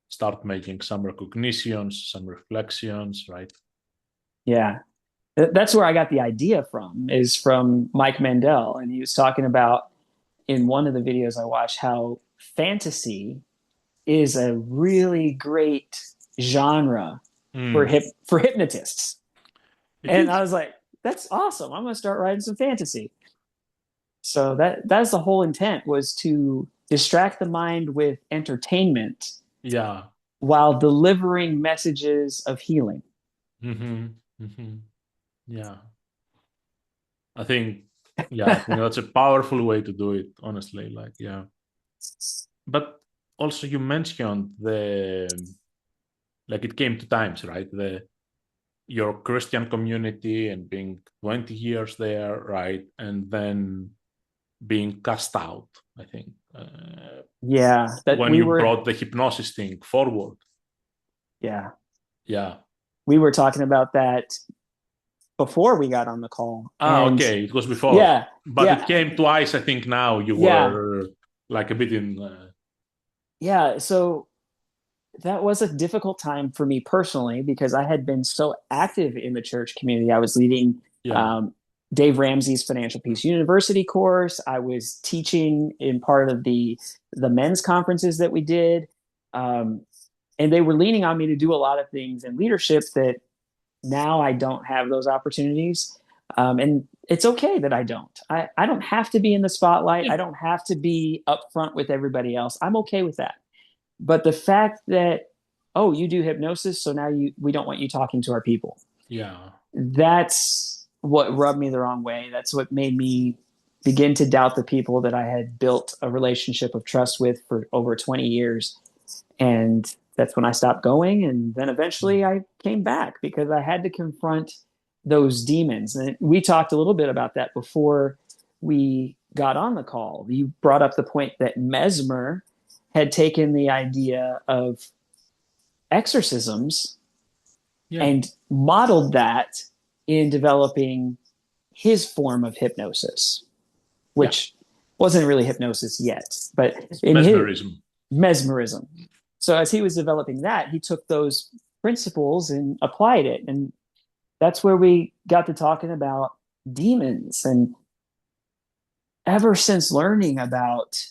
start making some recognitions, some reflections, right? yeah. That's where I got the idea from, is from Mike Mandel. And he was talking about in one of the videos I watched how fantasy is a really great genre Mm, for hypnotists. it And I is. was like, that's awesome. I'm going to start writing some fantasy. So that's the whole intent, was to distract the mind with entertainment Yeah. while delivering messages of healing. Mm-hmm. Mm-hmm. Yeah. I think, I think that's a powerful way to do it, honestly. Like, yeah. But also you mentioned like it came to times, right? Your Christian community and being 20 years there, right? And then being cast out, I think, Yeah, that when we you were brought the hypnosis thing forward. yeah, Yeah. we were talking about that before we got on the call. Ah, And okay. It was before. yeah, But it yeah, came twice, I think now you yeah, were like a bit in. yeah. So that was a difficult time for me personally because I had been so active in the church community. I was leading Yeah. um, Dave Ramsey's Financial Peace University course. I was teaching in part of the men's conferences that we did, um, and they were leaning on me to do a lot of things in leadership that now I don't have those opportunities. And it's okay that I don't. I don't have to be in the spotlight. Yeah. I don't have to be upfront with everybody else. I'm okay with that. But the fact that, oh, you do hypnosis, so now we don't want you talking to our people. Yeah. That's what rubbed me the wrong way. That's what made me begin to doubt the people that I had built a relationship of trust with for over 20 years. And that's when I stopped going. And then eventually I came back because I had to confront those demons. And we talked a little bit about that before we got on the call. You brought up the point that Mesmer had taken the idea of exorcisms Yeah. and modeled that in developing his form of hypnosis, Yeah. which wasn't really hypnosis yet, but in his Mesmerism. mesmerism. So as he was developing that, he took those principles and applied it. And that's where we got to talking about demons. And ever since learning about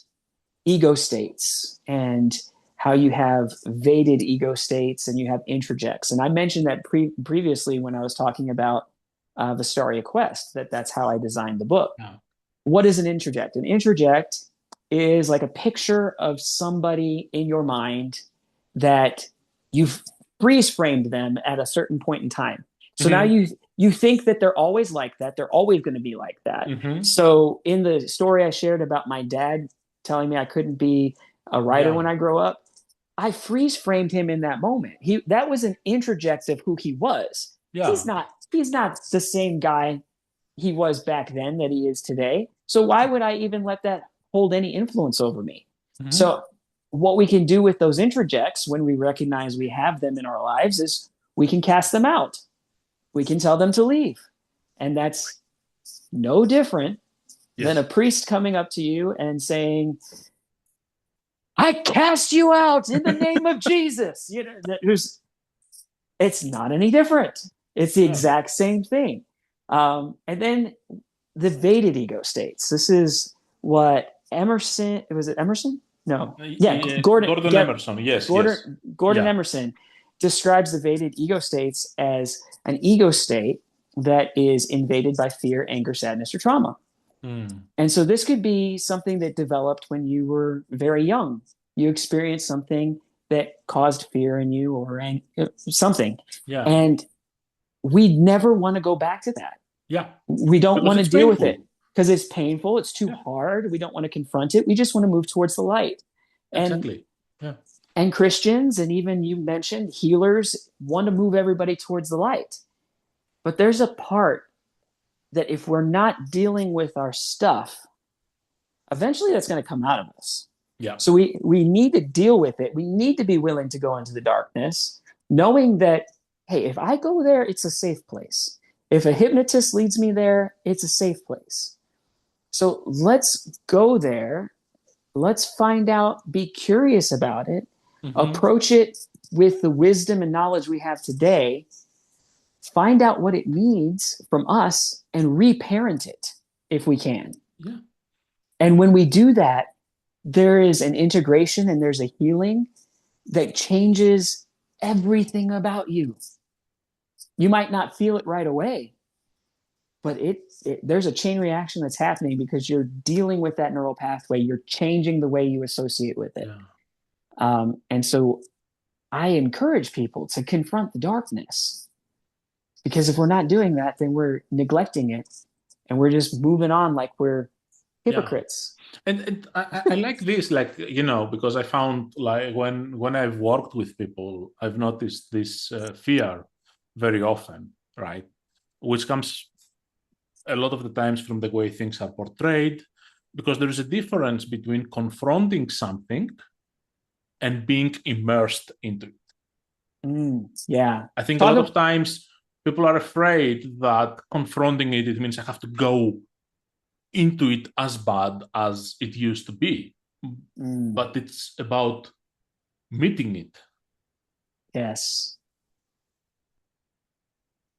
ego states and how you have vated ego states and you have introjects. And I mentioned that previously when I was talking about Vistaria Quest, that's how I designed the book. Yeah. What is an introject? An introject is like a picture of somebody in your mind that you've freeze framed them at a certain point in time. So now Mm-hmm. you think that they're always like that. They're always going to be like that. Mm-hmm. So in the story I shared about my dad telling me I couldn't be a writer Yeah. when I grow up, I freeze framed him in that moment. That was an introject of who he was. Yeah. He's not the same guy he was back then that he is today. So why would I even let that hold any influence over me? Mm-hmm. So what we can do with those introjects when we recognize we have them in our lives is we can cast them out. We can tell them to leave. And that's no different than a Yes. priest coming up to you and saying, I cast you out in the name of Jesus. It's not any different. It's the Yeah. exact same thing. And then the vated ego states. This is what was it Emerson? No. Yeah, Yeah. Gordon, Gordon Emerson. Yes. Yes. Gordon Yeah. Emerson describes the Vedic ego states as an ego state that is invaded by fear, anger, sadness, or trauma. Mm. And so this could be something that developed when you were very young. You experienced something that caused fear in you or something. Yeah. And we never want to go back to that. Yeah. We don't Because want to it's deal with it painful. because it's painful. It's too Yeah. hard. We don't want to confront it. We just want to move towards the light. And Exactly. Yeah. and Christians, and even you mentioned healers, want to move everybody towards the light. But there's a part that if we're not dealing with our stuff, eventually that's going to come out of us. Yeah. So we need to deal with it. We need to be willing to go into the darkness, knowing that, hey, if I go there, it's a safe place. If a hypnotist leads me there, it's a safe place. So let's go there. Let's find out, be curious about it, approach it with the wisdom and knowledge we have today, find out what it needs from us, and reparent it if we can. Yeah. And when we do that, there is an integration and there's a healing that changes everything about you. You might not feel it right away, but there's a chain reaction that's happening because you're dealing with that neural pathway. You're changing the way you associate with it. Yeah. And so I encourage people to confront the darkness, because if we're not doing that, then we're neglecting it and we're just moving on like we're hypocrites. Yeah. And I like this, like, because I found, like, when I've worked with people, I've noticed this fear very often, right? Which comes a lot of the times from the way things are portrayed, because there is a difference between confronting something and being immersed into it. Yeah. I think a lot of times people are afraid that confronting it means I have to go into it as bad as it used to be. But it's about meeting it. Yes.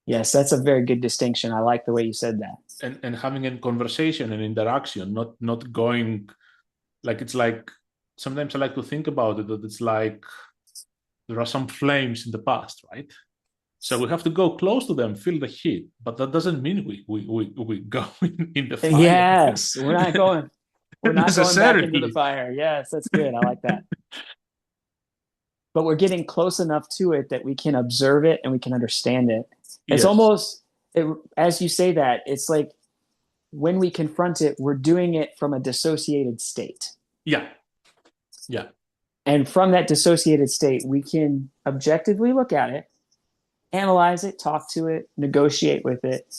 Yes, that's a very good distinction. I like the way you said that. And having a conversation and interaction, not going, like, it's like, sometimes I like to think about it, that it's like there are some flames in the past, right? So we have to go close to them, feel the heat, but that doesn't mean we go in the fire. Yes, we're not going back into the Necessarily. fire. Yes, that's good. I like that. But we're getting close enough to it that we can observe it and we can understand it. It's Yes. almost, as you say that, it's like when we confront it, we're doing it from a dissociated state. Yeah. Yeah. And from that dissociated state, we can objectively look at it, analyze it, talk to it, negotiate with it,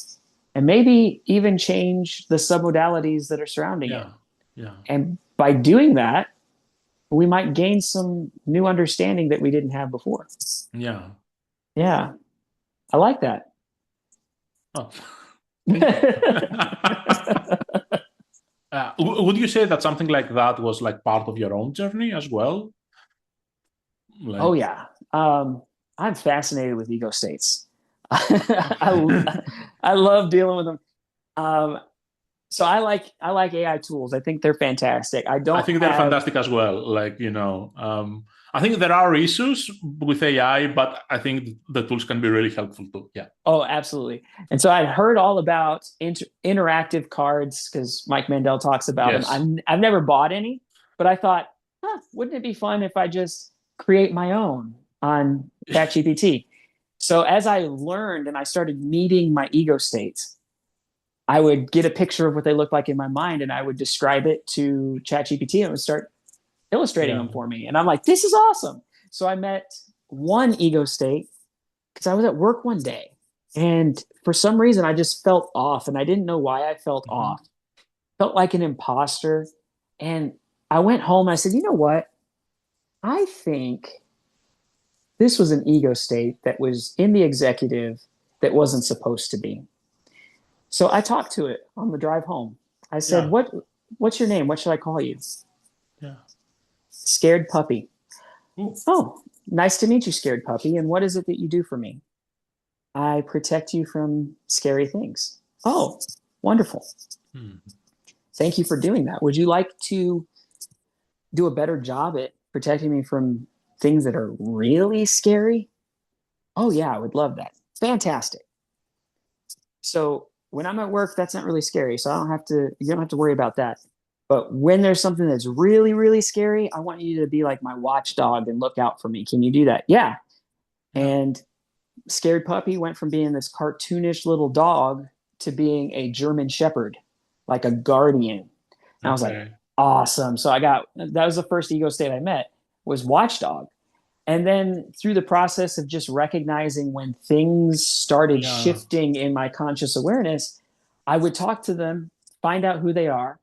and maybe even change the submodalities that are surrounding it. Yeah. And by doing that, we might gain some new understanding that we didn't have before. Yeah. Yeah. I like that. Oh. Would you say that something like that was like part of your own journey as well? Like... Oh, yeah. I'm fascinated with ego states. I love dealing with them. So I like AI tools. I think they're fantastic. I think they're fantastic as well. Like, I think there are issues with AI, but I think the tools can be really helpful too. Yeah. Oh, absolutely. And so I'd heard all about interactive cards because Mike Mandel talks about them. I've never bought any, but I thought, wouldn't it be fun if I just create my own on ChatGPT? So as I learned and I started meeting my ego states, I would get a picture of what they look like in my mind and I would describe it to ChatGPT and it would start illustrating them for me. And I'm like, this is awesome. So I met one ego state because I was at work one day and for some reason I just felt off and I didn't know why I felt off. Felt like an imposter. And I went home and I said, you know what? I think this was an ego state that was in the executive that wasn't supposed to be. So I talked to it on the drive home. I said, what's your name? What should I call you? Yeah. Scared Puppy. Ooh. Oh, nice to meet you, Scared Puppy. And what is it that you do for me? I protect you from scary things. Oh, wonderful. Thank you for doing that. Would you like to do a better job at protecting me from things that are really scary? Oh yeah, I would love that. Fantastic. So when I'm at work, that's not really scary. So I don't have to, you don't have to worry about that. But when there's something that's really, really scary, I want you to be like my watchdog and look out for me. Can you do that? Yeah. Yeah. And Scared Puppy went from being this cartoonish little dog to being a German Shepherd, like a guardian. And I was like, Okay. awesome. So I got, that was the first ego state I met, was watchdog. And then through the process of just recognizing when things started Yeah. shifting in my conscious awareness, I would talk to them, find out who they are.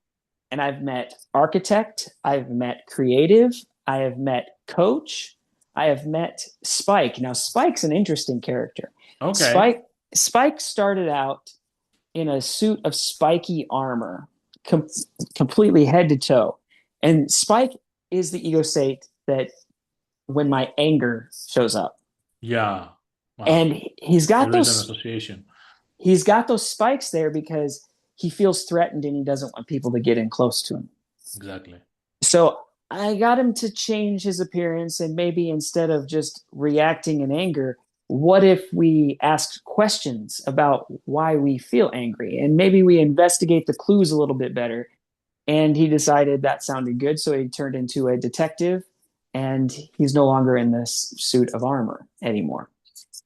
And I've met architect, I've met creative, I have met coach, I have met Spike. Now, Spike's an interesting character. Okay. Spike Spike started out in a suit of spiky armor, com- completely head to toe. And Spike is the ego state that when my anger shows up. Yeah. Wow. And he's got There is an those association. he's got those spikes there because he feels threatened and he doesn't want people to get in close to him. Exactly. So I got him to change his appearance, and maybe instead of just reacting in anger, what if we ask questions about why we feel angry? And maybe we investigate the clues a little bit better. And he decided that sounded good. So he turned into a detective, and he's no longer in this suit of armor anymore.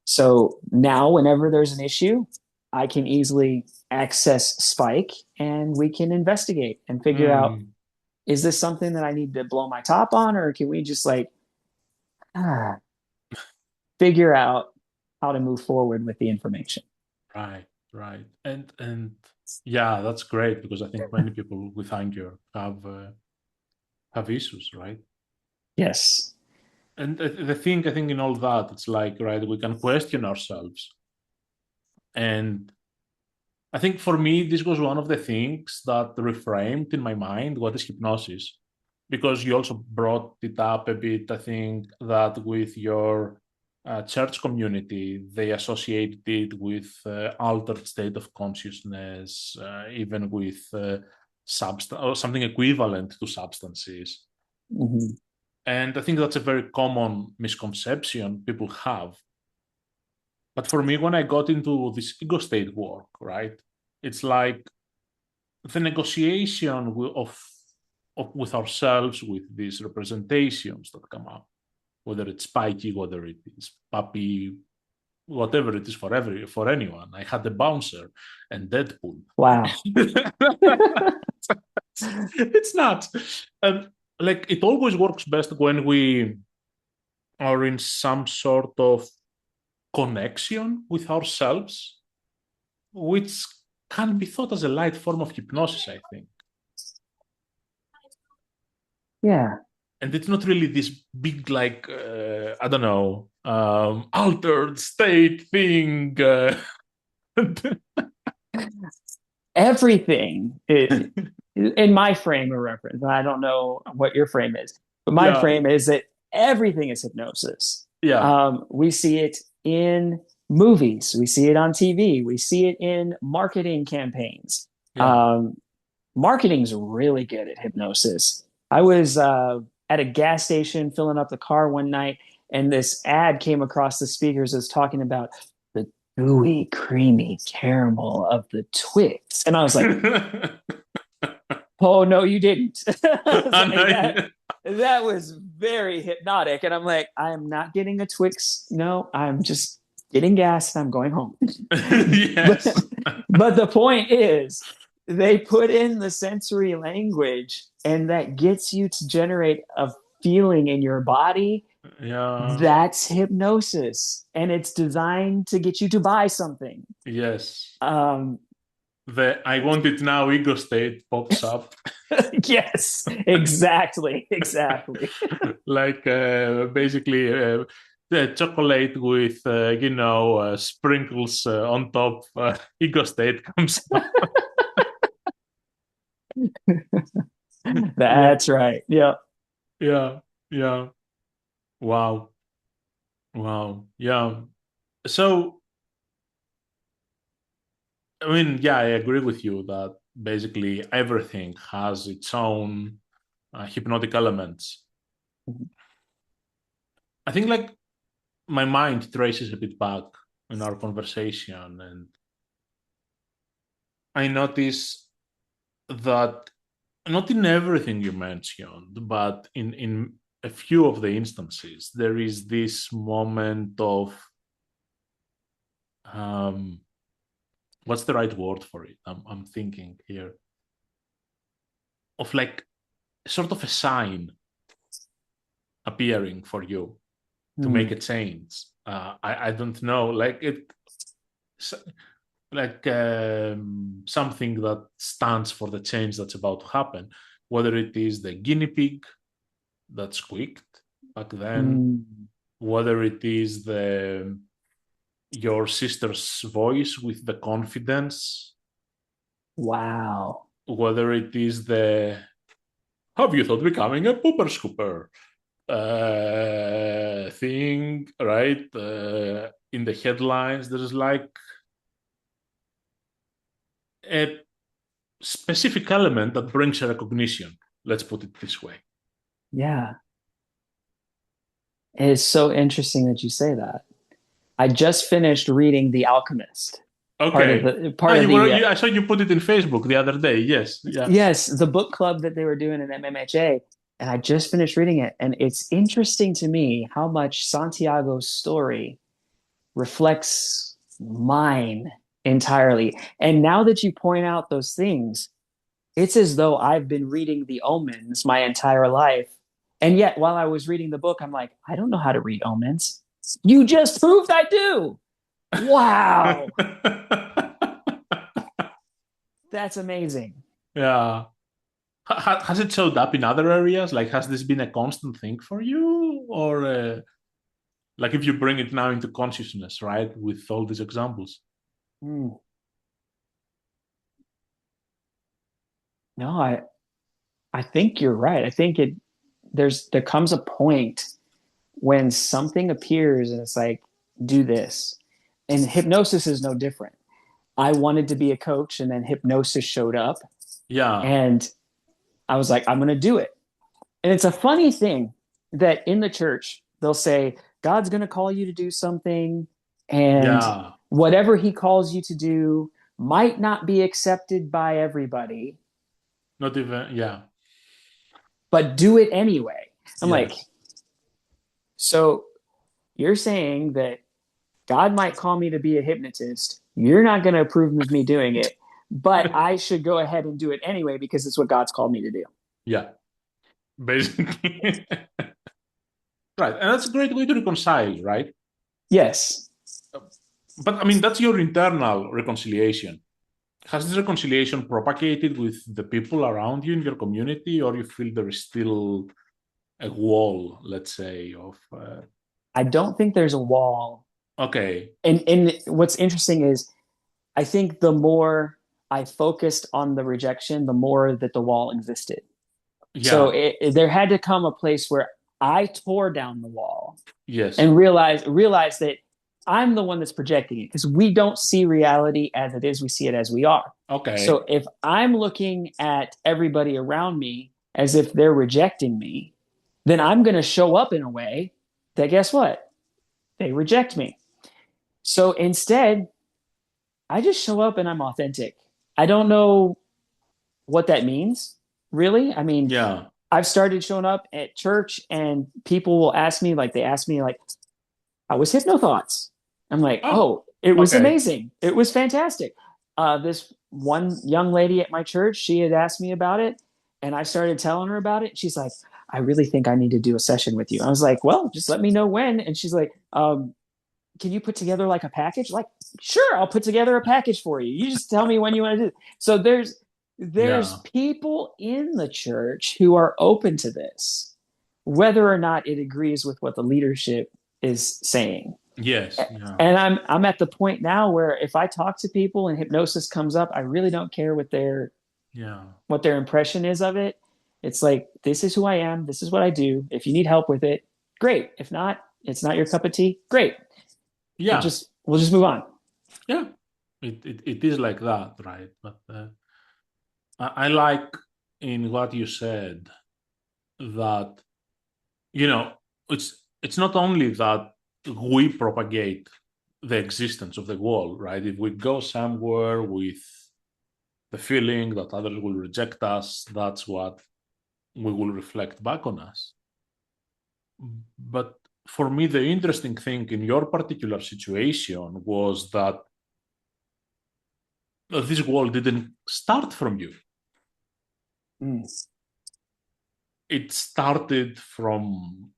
So now, whenever there's an issue, I can easily access Spike and we can investigate and figure out, Mm, is this something that I need to blow my top on, or can we just like ah, figure out how to move forward with the information? right. Right. And yeah, that's great because I think many people with anger have issues, right? Yes. And the thing I think in all that, it's like, right, we can question ourselves. And I think for me, this was one of the things that reframed in my mind what is hypnosis. Because you also brought it up a bit, I think, that with your church community, they associated it with altered state of consciousness, even with substance or something equivalent to substances. Mm-hmm. And I think that's a very common misconception people have. But for me, when I got into this ego state work, right, it's like the negotiation of with ourselves with these representations that come up, whether it's spiky, whether it is puppy, whatever it is for anyone. I had the bouncer and Deadpool. Wow. It's not. And like it always works best when we are in some sort of connection with ourselves, which can be thought as a light form of hypnosis, I think. Yeah. And it's not really this big, like, I don't know, altered state thing. Everything in my frame of reference, I don't know what your frame is, but my Yeah, frame is that everything is hypnosis. yeah, We see it in movies, we see it on TV, we see it in marketing campaigns. yeah. Um, Marketing's really good at hypnosis. I was at a gas station filling up the car one night, and this ad came across the speakers as talking about the gooey, creamy caramel of the Twix. And I was like, oh, no, you didn't. I was like, that was very hypnotic. And I'm like, I am not getting a Twix. No, I'm just getting gas and I'm going home. but, Yes. but the point is, they put in the sensory language and that gets you to generate a feeling in your body. Yeah. That's hypnosis. And it's designed to get you to buy something. Yes. Um, The I want it now ego state pops up. yes, exactly. Exactly. Like basically the chocolate with sprinkles on top. Ego state comes up. Yeah, That's right. Yeah. yeah, yeah. Wow, wow. Yeah. So I mean, yeah, I agree with you that basically everything has its own hypnotic elements. I think like my mind traces a bit back in our conversation, and I notice that not in everything you mentioned, but in a few of the instances, there is this moment of what's the right word for it? I'm thinking here of like sort of a sign appearing for you to make Hmm. a change. I don't know, like it, like something that stands for the change that's about to happen, whether it is the guinea pig that squeaked back then, Hmm. whether it is the your sister's voice with the confidence, Wow. whether it is the have you thought becoming a pooper scooper thing, right? In the headlines, there's like a specific element that brings a recognition. Let's put it this way. Yeah. It's so interesting that you say that. I just finished reading The Alchemist. Part of Okay. the Ah, part of I saw you put it in Facebook the other day. Yes. Yeah. yes, the book club that they were doing in MMHA, and I just finished reading it. And it's interesting to me how much Santiago's story reflects mine entirely. And now that you point out those things, it's as though I've been reading the omens my entire life. And yet, while I was reading the book, I'm like, I don't know how to read omens. You just proved I do. Wow. That's amazing. Yeah. Has it showed up in other areas? Like, has this been a constant thing for you? Or, like, if you bring it now into consciousness, right, with all these examples? Mm. No, I think you're right. I think there comes a point when something appears and it's like, do this. And hypnosis is no different. I wanted to be a coach and then hypnosis showed up Yeah. and I was like, I'm going to do it. And it's a funny thing that in the church, they'll say, God's going to call you to do something, and Yeah. whatever he calls you to do might not be accepted by everybody, Not even, yeah. but do it anyway. I'm like, Yes. so you're saying that God might call me to be a hypnotist. You're not going to approve of me doing it, but I should go ahead and do it anyway because it's what God's called me to do. Yeah. Basically. Right. And that's a great way to reconcile, right? Yes. But I mean, that's your internal reconciliation. Has this reconciliation propagated with the people around you in your community, or you feel there is still a wall, let's say, of I don't think there's a wall. okay, And what's interesting is I think the more I focused on the rejection, the more that the wall existed. So yeah, there had to come a place where I tore down the wall yes, and realized that I'm the one that's projecting it because we don't see reality as it is. We see it as we are. okay, So if I'm looking at everybody around me as if they're rejecting me, then I'm going to show up in a way that guess what? They reject me. So instead, I just show up and I'm authentic. I don't know what that means, really. I mean, yeah, I've started showing up at church and people will ask me, like, they ask me, like, how was Hypno Thoughts? I'm like, oh, oh, it was okay, amazing. It was fantastic. This one young lady at my church, she had asked me about it and I started telling her about it. She's like, I really think I need to do a session with you. I was like, well, just let me know when. And she's like, can you put together like a package? Like, sure, I'll put together a package for you. You just tell me when you want to do it. So there's yeah, people in the church who are open to this, whether or not it agrees with what the leadership is saying. yes, yeah, And I'm at the point now where if I talk to people and hypnosis comes up, I really don't care yeah, what their impression is of it. It's like, this is who I am, this is what I do. If you need help with it, great. If not, it's not your cup of tea, great. yeah, We'll just move on. yeah. It is like that, right? But I like in what you said that you know it's not only that we propagate the existence of the world, right? If we go somewhere with the feeling that others will reject us, that's what we will reflect back on us. But for me, the interesting thing in your particular situation was that this world didn't start from you. Mm. It started from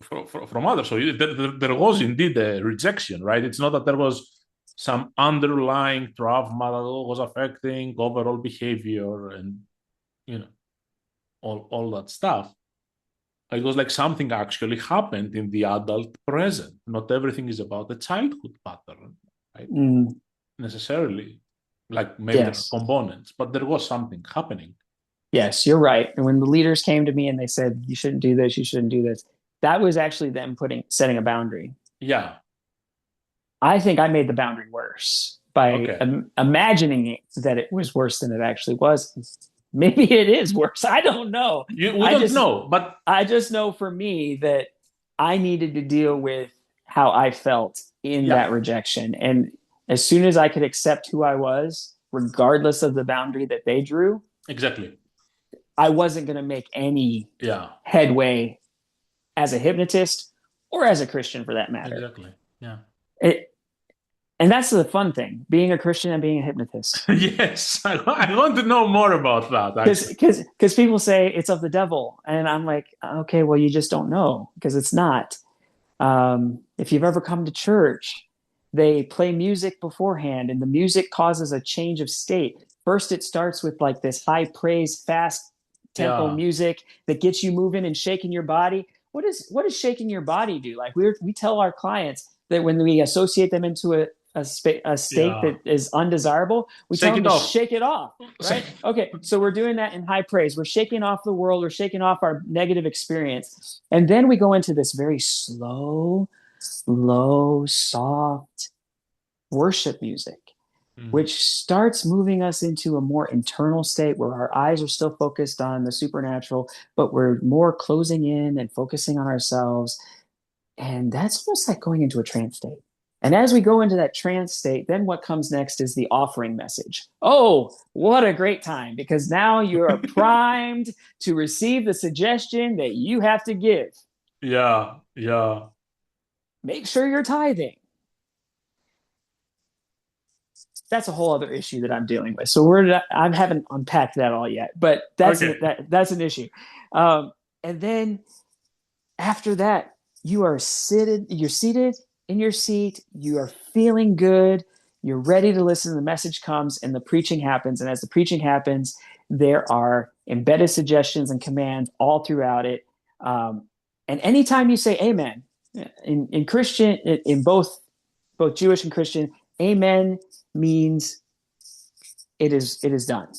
others. So there was indeed a rejection, right? It's not that there was some underlying trauma that was affecting overall behavior and, you know, all that stuff. It was like something actually happened in the adult present. Not everything is about the childhood pattern, right? Mm. Necessarily. Like maybe there are Yes. components, but there was something happening. Yes, you're right. And when the leaders came to me and they said, you shouldn't do this, you shouldn't do this, that was actually them setting a boundary. Yeah. I think I made the boundary worse by Okay. imagining that it was worse than it actually was. Maybe it is worse. I don't know. We don't know, but I just know for me that I needed to deal with how I felt in yeah, that rejection. And as soon as I could accept who I was, regardless of the boundary that they drew, exactly. I wasn't going to make any Yeah, headway as a hypnotist or as a Christian for that matter. exactly. Yeah. And that's the fun thing, being a Christian and being a hypnotist. Yes, I want to know more about that, actually. Because people say it's of the devil. And I'm like, okay, well, you just don't know because it's not. If you've ever come to church, they play music beforehand and the music causes a change of state. First, it starts with like this high praise, fast tempo Yeah. music that gets you moving and shaking your body. What does shaking your body do? Like we tell our clients that when we associate them into a state Yeah. that is undesirable, we tell Shake them it to off. shake it off, right? Okay, so we're doing that in high praise. We're shaking off the world. We're shaking off our negative experience. And then we go into this very slow, low, soft worship music, which starts moving us into a more internal state where our eyes are still focused on the supernatural, but we're more closing in and focusing on ourselves. And that's almost like going into a trance state. And as we go into that trance state, then what comes next is the offering message. Oh, what a great time, because now you are primed to receive the suggestion that you have to give. Yeah. Yeah. Make sure you're tithing. That's a whole other issue that I'm dealing with. So I haven't unpacked that all yet, but that's Okay. that's an issue. And then after that, you're seated in your seat, you are feeling good, you're ready to listen, the message comes and the preaching happens. And as the preaching happens, there are embedded suggestions and commands all throughout it. And anytime you say amen, in Christian, in both Jewish and Christian, amen means it is done.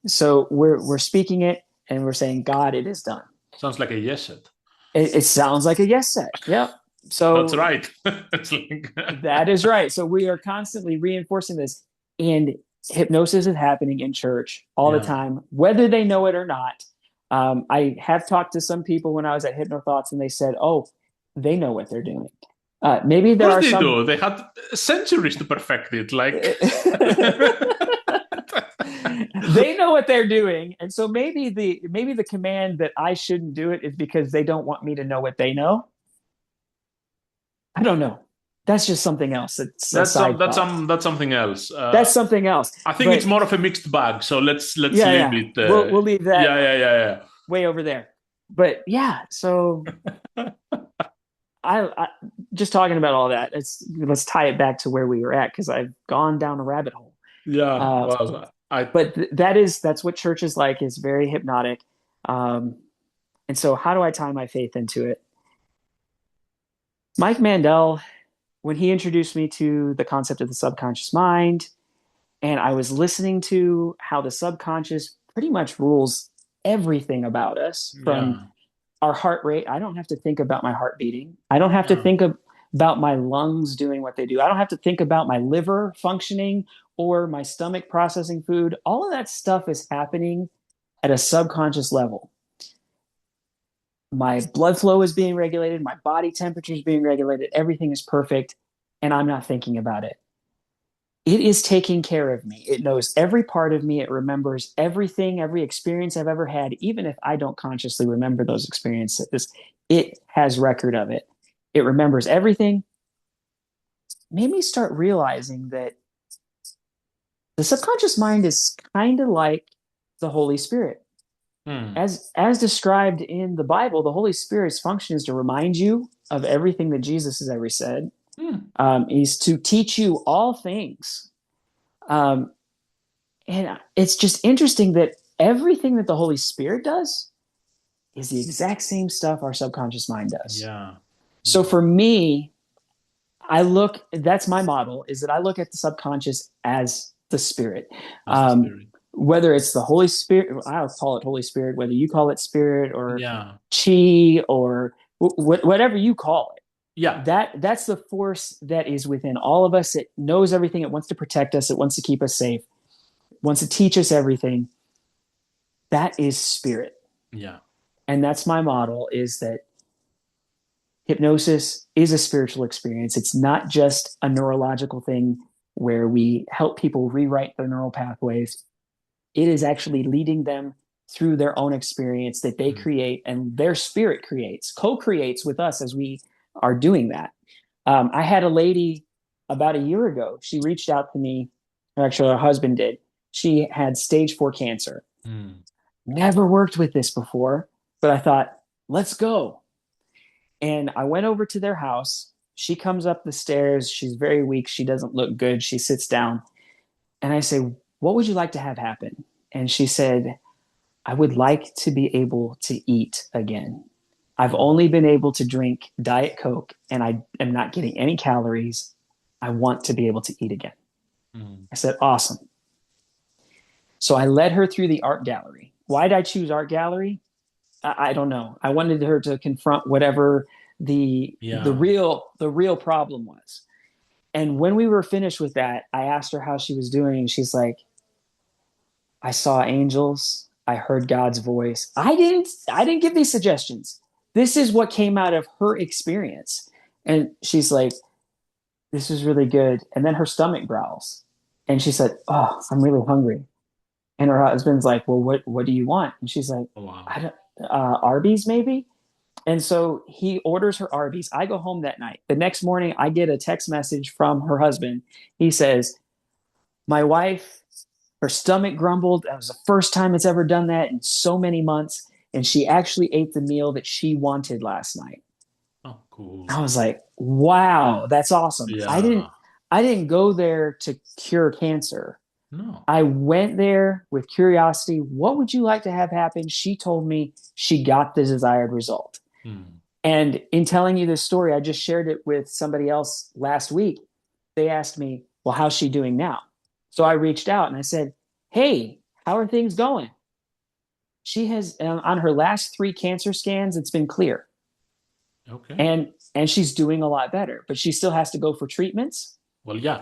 So we're speaking it and we're saying, God, it is done. Sounds like a yes set. It sounds like a yes set. Yep. So that's right. Like... that is right. So we are constantly reinforcing this, and hypnosis is happening in church all the time, whether they know it or not. I have talked to some people when I was at HypnoThoughts, and they said, "Oh, they know what they're doing." Maybe there are some. Do. They had centuries to perfect it. Like they know what they're doing, and so maybe the command that I shouldn't do it is because they don't want me to know what they know. I don't know. That's just something else. That's something else. That's something else. I think it's more of a mixed bag. So let's leave it. We'll leave that. Yeah. Way over there. But yeah, so I just talking about all that. Let's tie it back to where we were at because I've gone down a rabbit hole. Yeah. But that's what church is like. It's very hypnotic. And so how do I tie my faith into it? Mike Mandel, when he introduced me to the concept of the subconscious mind, and I was listening to how the subconscious pretty much rules everything about us, from our heart rate. I don't have to think about my heart beating. I don't have to think about my lungs doing what they do. I don't have to think about my liver functioning or my stomach processing food. All of that stuff is happening at a subconscious level. my blood flow is being regulated, my body temperature is being regulated, everything is perfect, and I'm not thinking about it. It is taking care of me. It knows every part of me. It remembers everything, every experience I've ever had, even if I don't consciously remember those experiences. It has record of it. It remembers everything. Made me start realizing that the subconscious mind is kind of like the Holy Spirit. Hmm. As described in the Bible, the Holy Spirit's function is to remind you of everything that Jesus has ever said. Hmm. Is to teach you all things. Um, and it's just interesting that everything that the Holy Spirit does is the exact same stuff our subconscious mind does. Yeah. So Yeah. for me, that's my model, is that I look at the subconscious as the spirit. That's the spirit. Whether it's the Holy Spirit, I'll call it Holy Spirit, whether you call it spirit or Yeah. chi or whatever you call it. Yeah. That's the force that is within all of us. It knows everything. It wants to protect us. It wants to keep us safe. It wants to teach us everything. That is spirit. Yeah. And that's my model, is that hypnosis is a spiritual experience. It's not just a neurological thing where we help people rewrite their neural pathways. It is actually leading them through their own experience that they Hmm. create and their spirit creates, co-creates with us as we are doing that. I had a lady about a year ago. She reached out to me, or actually, her husband did. She had stage 4 cancer. Hmm. Never worked with this before, but I thought, let's go. And I went over to their house. She comes up the stairs. She's very weak. She doesn't look good. She sits down. And I say, what would you like to have happen? And she said, I would like to be able to eat again. I've Hmm. only been able to drink Diet Coke and I am not getting any calories. I want to be able to eat again. Hmm. I said, awesome. So I led her through the art gallery. Why did I choose art gallery? I don't know. I wanted her to confront whatever Yeah. the real problem was. And when we were finished with that, I asked her how she was doing, and she's like, I saw angels. I heard God's voice. I didn't give these suggestions. This is what came out of her experience. And she's like, this is really good. And then her stomach growls. And she said, oh, I'm really hungry. And her husband's like, well, what do you want? And she's like, Oh, wow. I don't, Arby's maybe. And so he orders her Arby's. I go home that night. The next morning, I get a text message from her husband. He says, my wife, her stomach grumbled. That was the first time it's ever done that in so many months. And she actually ate the meal that she wanted last night. Oh, I cool. was like, wow, that's awesome. Yeah. I didn't go there to cure cancer. No. I went there with curiosity. What would you like to have happen? She told me she got the desired result. Hmm. And in telling you this story, I just shared it with somebody else last week. They asked me, well, how's she doing now? So I reached out and I said, hey, how are things going? She has, on her last 3 cancer scans, it's been clear. Okay. And she's doing a lot better, but she still has to go for treatments, Well, yeah.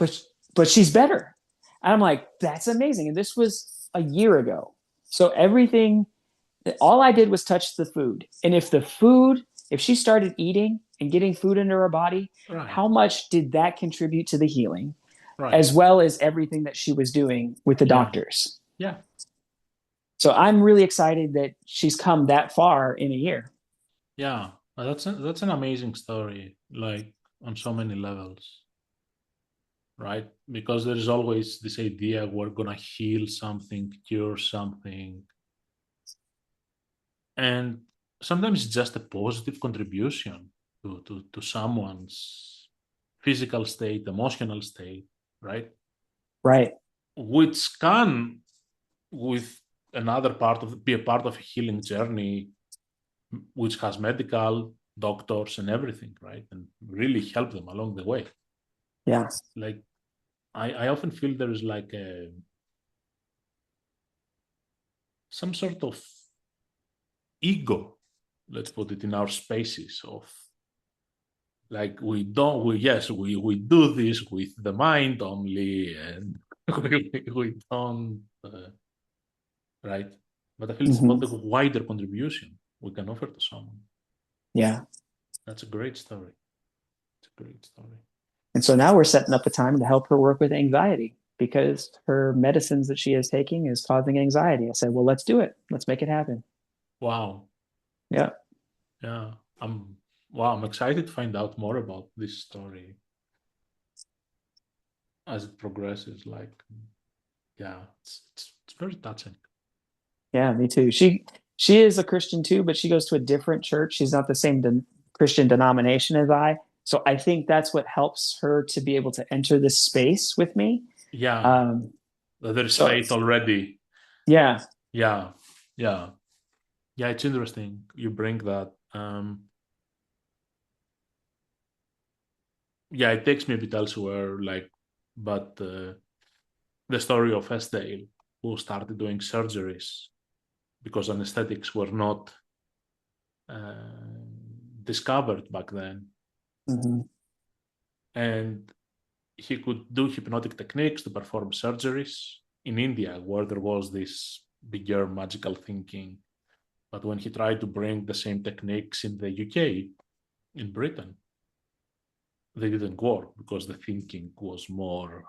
but she's better. And I'm like, that's amazing. And this was a year ago. So everything, all I did was touch the food. And if she started eating and getting food into her body, Right. how much did that contribute to the healing, Right. as well as everything that she was doing with the Yeah. doctors? Yeah. So I'm really excited that she's come that far in a year. Yeah. That's an amazing story, like on so many levels, right? Because there is always this idea we're gonna heal something, cure something, and sometimes it's just a positive contribution to someone's physical state, emotional state, right? Right. Which can, with another part of be a part of a healing journey, which has medical doctors and everything, right? And really help them along the way. Yeah. Like I often feel there is like some sort of ego, let's put it, in our spaces of like we do this with the mind only, and we don't, right? But I feel it's Mm-hmm. about the wider contribution we can offer to someone. Yeah. That's a great story. It's a great story. And so now we're setting up a time to help her work with anxiety because her medicines that she is taking is causing anxiety. I said, well, let's do it. Let's make it happen. Wow. Yeah. Yeah. I'm excited to find out more about this story as it progresses. Like, yeah, it's very touching. Yeah, me too. She is a Christian too, but she goes to a different church. She's not the same Christian denomination as I. So I think that's what helps her to be able to enter this space with me. Yeah. Um, There's so faith already. yeah, Yeah. Yeah. Yeah, it's interesting. You bring that. Yeah, it takes me a bit elsewhere, like, but the story of Esdale, who started doing surgeries because anesthetics were not discovered back then. mm-hmm. And he could do hypnotic techniques to perform surgeries in India, where there was this bigger magical thinking. But when he tried to bring the same techniques in the UK, in Britain, they didn't work because the thinking was more.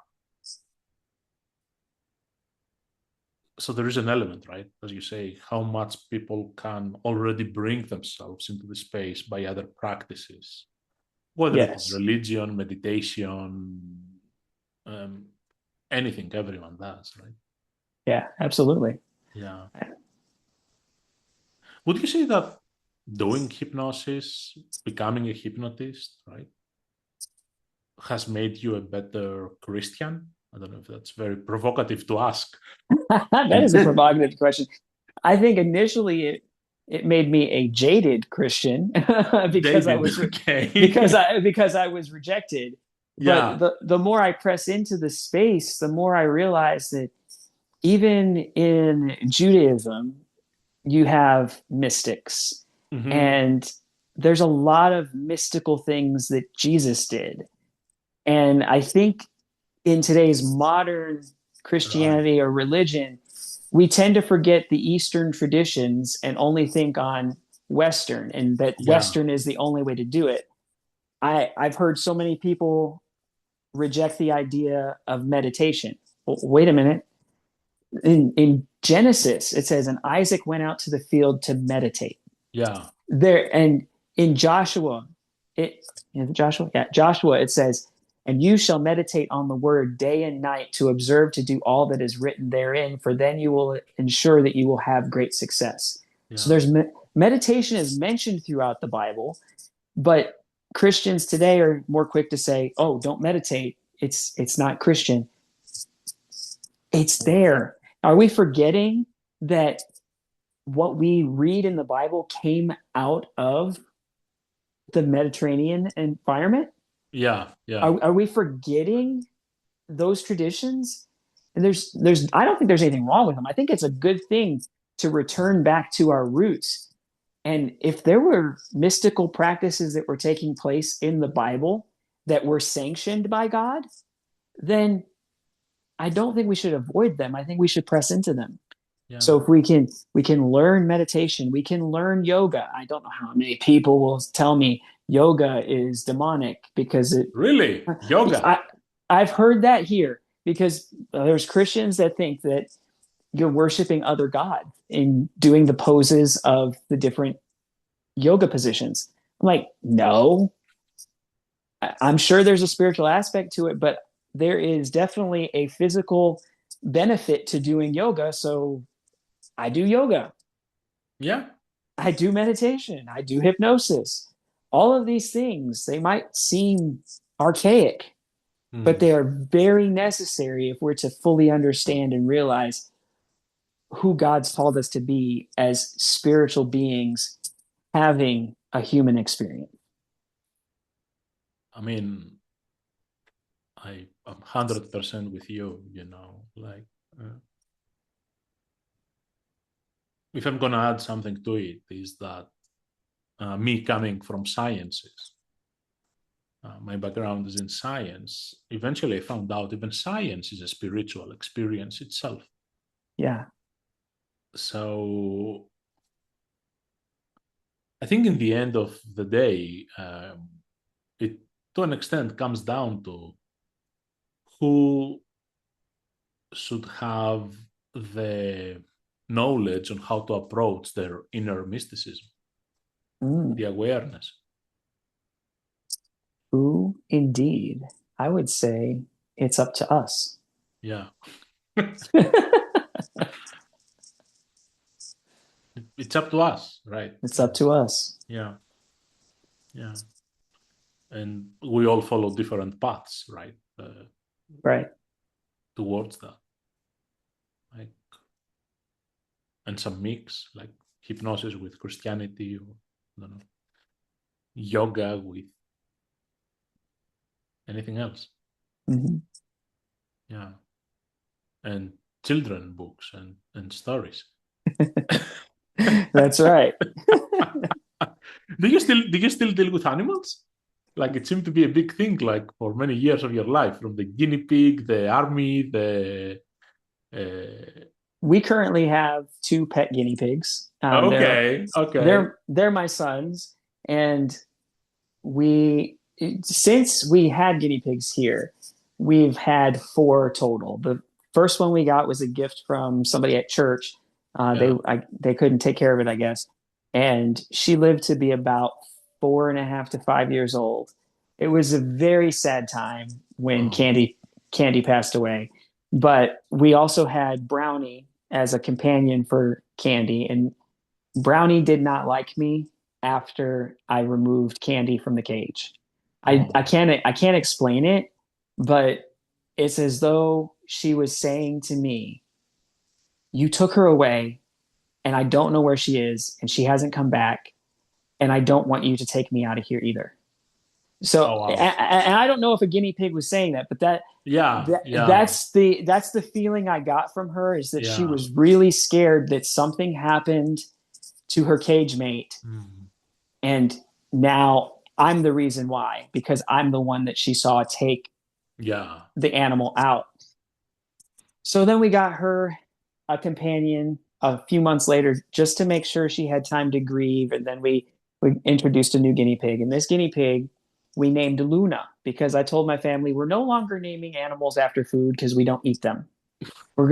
So there is an element, right? As you say, how much people can already bring themselves into the space by other practices, whether it is Yes, religion, meditation, um, anything everyone does, right? yeah, absolutely. Yeah. Would you say that doing hypnosis, becoming a hypnotist, right, has made you a better Christian? I don't know if that's very provocative to ask. That is a provocative question. I think initially it made me a jaded Christian because I David, was okay. because I was rejected. But Yeah, the more I press into the space, the more I realize that even in Judaism, you have mystics, hmm, and there's a lot of mystical things that Jesus did. And I think in today's modern right. Christianity or religion, we tend to forget the Eastern traditions and only think on Western, and that Yeah, Western is the only way to do it. I've heard so many people reject the idea of meditation. Well, wait a minute. In Genesis, it says, and Isaac went out to the field to meditate. yeah, There and in Joshua, it in Joshua, yeah, Joshua, it says, and you shall meditate on the word day and night to observe to do all that is written therein, for then you will ensure that you will have great success. So yeah, there's meditation is mentioned throughout the Bible, but Christians today are more quick to say, "Oh, don't meditate. It's not Christian." It's wow. there. Are we forgetting that what we read in the Bible came out of the Mediterranean environment? Yeah, yeah, Are we forgetting those traditions? And I don't think there's anything wrong with them. I think it's a good thing to return back to our roots. And if there were mystical practices that were taking place in the Bible that were sanctioned by God, then I don't think we should avoid them. I think we should press into them. yeah. So if we can learn meditation, we can learn yoga. I don't know how many people will tell me yoga is demonic because Really? Yoga? I I've heard that here because there's Christians that think that you're worshiping other gods in doing the poses of the different yoga positions. I'm like, no, I'm sure there's a spiritual aspect to it, but there is definitely a physical benefit to doing yoga. So I do yoga. Yeah. I do meditation. I do hypnosis. All of these things, they might seem archaic, but Hmm. they are very necessary if we're to fully understand and realize who God's called us to be as spiritual beings having a human experience. I mean, I'm 100% with you, like, uh, if I'm going to add something to it, is that me coming from sciences, my background is in science. Eventually, I found out even science is a spiritual experience itself. Yeah. So I think in the end of the day, it to an extent comes down to who should have the knowledge on how to approach their inner mysticism, Mm. the awareness. Who indeed? I would say it's up to us. Yeah. It's up to us, right? It's up to us. Yeah. Yeah. And we all follow different paths, right? Right. Towards that. Like, and some mix, like hypnosis with Christianity, or I don't know, yoga with anything else. Mhm. Yeah. And children books and stories. That's right. Do you still deal with animals? Like it seemed to be a big thing, like for many years of your life, from the guinea pig, the army, the We currently have two pet guinea pigs. okay, okay. They're my sons, and we since we had guinea pigs here, we've had four total. The first one we got was a gift from somebody at church. Yeah. They couldn't take care of it, I guess, and she lived to be about 4.5 to 5 years old. It was a very sad time when Oh, Candy passed away, but we also had Brownie as a companion for Candy, and Brownie did not like me after I removed Candy from the cage. oh, I can't explain it, but it's as though she was saying to me, "You took her away, and I don't know where she is, and she hasn't come back, and I don't want you to take me out of here either." So, oh, wow. and I don't know if a guinea pig was saying that, but Yeah, yeah, that's the feeling I got from her, is that she yeah. was really scared that something happened to her cage mate, Mm, and now I'm the reason why, because I'm the one that she saw take yeah. the animal out. So then we got her a companion a few months later just to make sure she had time to grieve. And then we introduced a new guinea pig. And this guinea pig we named Luna, because I told my family we're no longer naming animals after food because we don't eat them. We're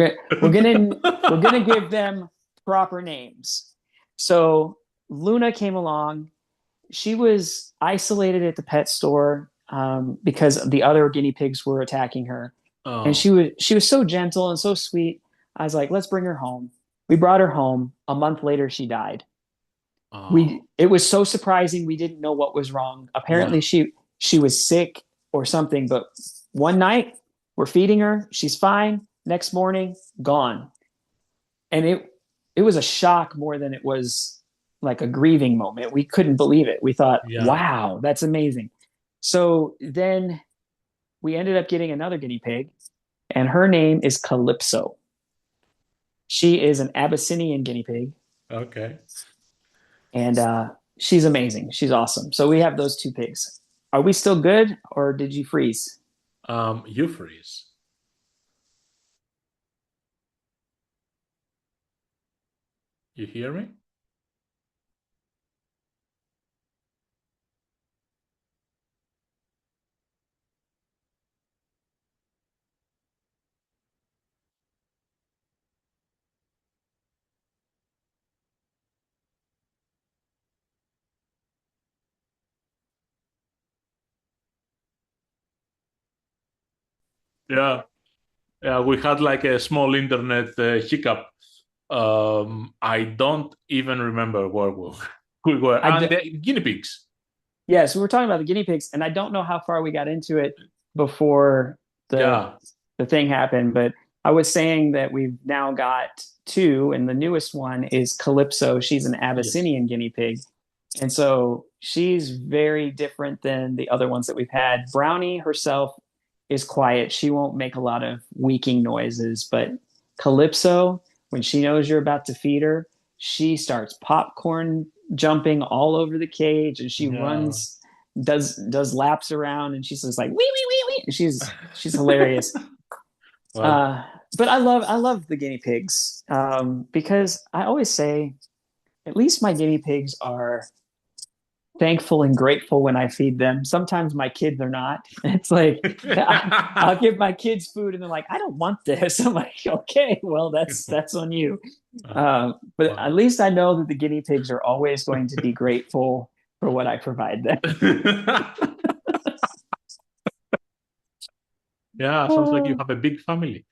gonna give them proper names. So Luna came along. She was isolated at the pet store because the other guinea pigs were attacking her, and Oh, she was so gentle and so sweet. I was like, let's bring her home. We brought her home. A month later, she died. oh, It was so surprising. We didn't know what was wrong. yeah, Apparently, she was sick or something. But one night, we're feeding her. She's fine. Next morning, gone. And it was a shock more than it was like a grieving moment. We couldn't believe it. We thought, yeah. wow, that's amazing. So then we ended up getting another guinea pig, and her name is Calypso. She is an Abyssinian guinea pig, Okay. and she's amazing. She's awesome. So we have those two pigs. Are we still good, or did you freeze? You freeze. You hear me? Yeah. Yeah, we had like a small internet hiccup. I don't even remember where we were. I And d- the guinea pigs. yeah, so we're talking about the guinea pigs, and I don't know how far we got into it before the Yeah. the thing happened, but I was saying that we've now got two, and the newest one is Calypso. She's an Yes. Abyssinian guinea pig, and so she's very different than the other ones that we've had. Brownie herself is quiet; she won't make a lot of weaking noises, but Calypso, when she knows you're about to feed her, she starts popcorn jumping all over the cage, and she Yeah. runs, does laps around, and she's just like wee wee wee wee. She's hilarious. Well, Uh, but I love the guinea pigs because I always say at least my guinea pigs are thankful and grateful when I feed them. Sometimes my kids are not. It's like I'll give my kids food and they're like, I don't want this. I'm like, okay, well, that's on you. But at Wow. least I know that the guinea pigs are always going to be grateful for what I provide them. Yeah, sounds like you have a big family.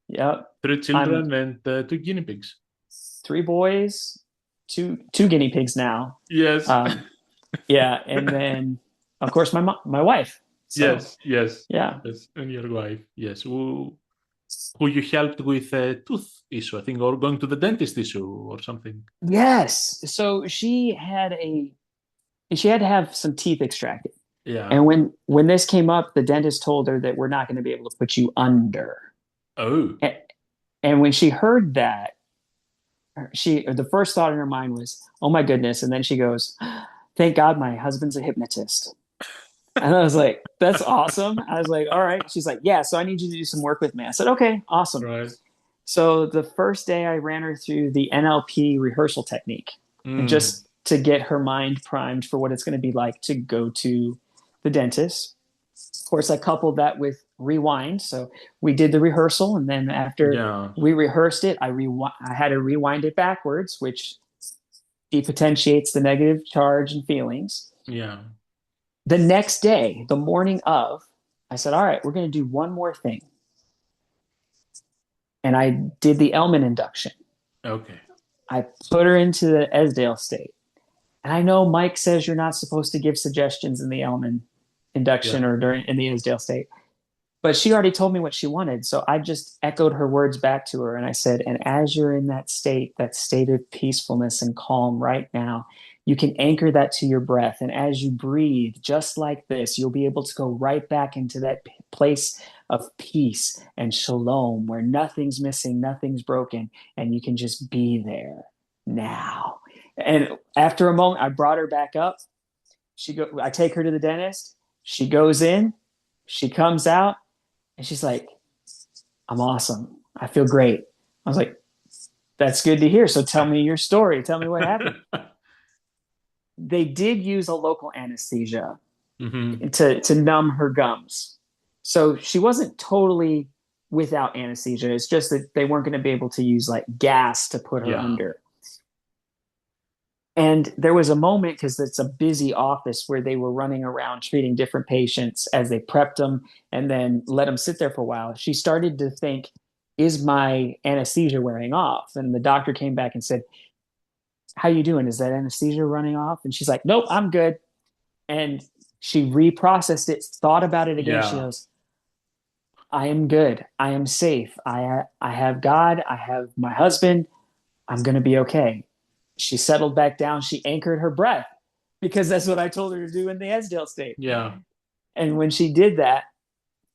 Yep. Three I'm children and two guinea pigs. three boys, two guinea pigs now. Yes. Um, yeah, and then of course my wife. So Yes, yes, yeah. yes. And your wife. Yes. Who you helped with a tooth issue, I think, or going to the dentist issue or something. Yes. So she had to have some teeth extracted. Yeah. And when this came up, the dentist told her that we're not going to be able to put you under. Oh, And, and when she heard that, the first thought in her mind was, "Oh my goodness!" And then she goes, "Thank God my husband's a hypnotist." And I was like, "That's awesome." I was like, "All right." She's like, "Yeah, so I need you to do some work with me." I said, "Okay, awesome." right. So the first day I ran her through the NLP rehearsal technique, and Mm, just to get her mind primed for what it's going to be like to go to the dentist. Of course, I coupled that with rewind. So we did the rehearsal, and then after yeah, we rehearsed it, I had to rewind it backwards, which depotentiates the negative charge and feelings. yeah. The next day, the morning of, I said, "All right, we're going to do one more thing." And I did the Elman induction. Okay. I put her into the Esdale state. And I know Mike says you're not supposed to give suggestions in the Elman Yeah, induction or during in the Isdale state, but she already told me what she wanted. So I just echoed her words back to her. And I said, and as you're in that state of peacefulness and calm right now, you can anchor that to your breath. And as you breathe, just like this, you'll be able to go right back into that place of peace and shalom where nothing's missing, nothing's broken, and you can just be there now. And after a moment, I brought her back up. I take her to the dentist. She goes in, she comes out, and she's like, "I'm awesome. I feel great." I was like, "That's good to hear. So tell me your story. Tell me what happened." They did use a local anesthesia hmm, to numb her gums. So she wasn't totally without anesthesia. It's just that they weren't going to be able to use like gas to put her yeah, under. And there was a moment, because it's a busy office, where they were running around treating different patients as they prepped them and then let them sit there for a while. She started to think, is my anesthesia wearing off? And the doctor came back and said, "How you doing? Is that anesthesia running off?" And she's like, "Nope, I'm good." And she reprocessed it, thought about it again. She yeah, goes, "I am good. I am safe. I have God. I have my husband. I'm going to be okay." She settled back down. She anchored her breath because that's what I told her to do in the Esdale state. yeah. And when she did that,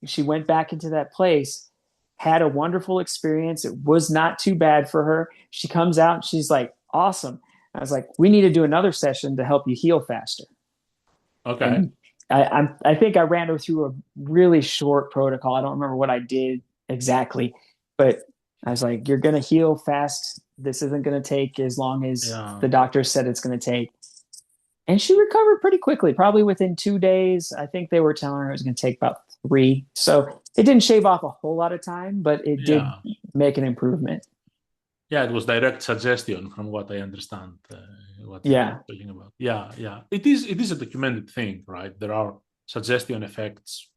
she went back into that place, had a wonderful experience. It was not too bad for her. She comes out and she's like, "Awesome." I was like, "We need to do another session to help you heal faster." Okay. And I think I ran her through a really short protocol. I don't remember what I did exactly, but I was like, "You're going to heal fast. This isn't going to take as long as Yeah, the doctor said it's going to take." And she recovered pretty quickly, probably within 2 days. I think they were telling her it was going to take about 3. So it didn't shave off a whole lot of time, but it did yeah, make an improvement. yeah. It was direct suggestion, from what I understand. What you're Yeah. talking about. Yeah, yeah. It is a documented thing, right? There are suggestion effects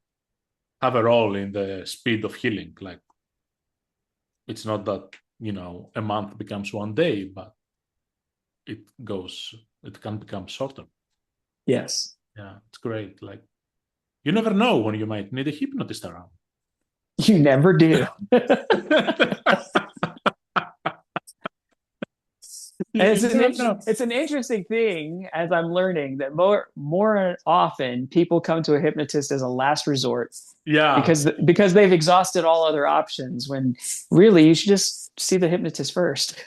have a role in the speed of healing. Like, it's not that, a month becomes one day, but it goes. It can become shorter. Yes. Yeah, it's great. Like, you never know when you might need a hypnotist around. You never do. And You never know. it's an interesting thing as I'm learning that more often people come to a hypnotist as a last resort Yeah, because they've exhausted all other options when really you should just see the hypnotist first.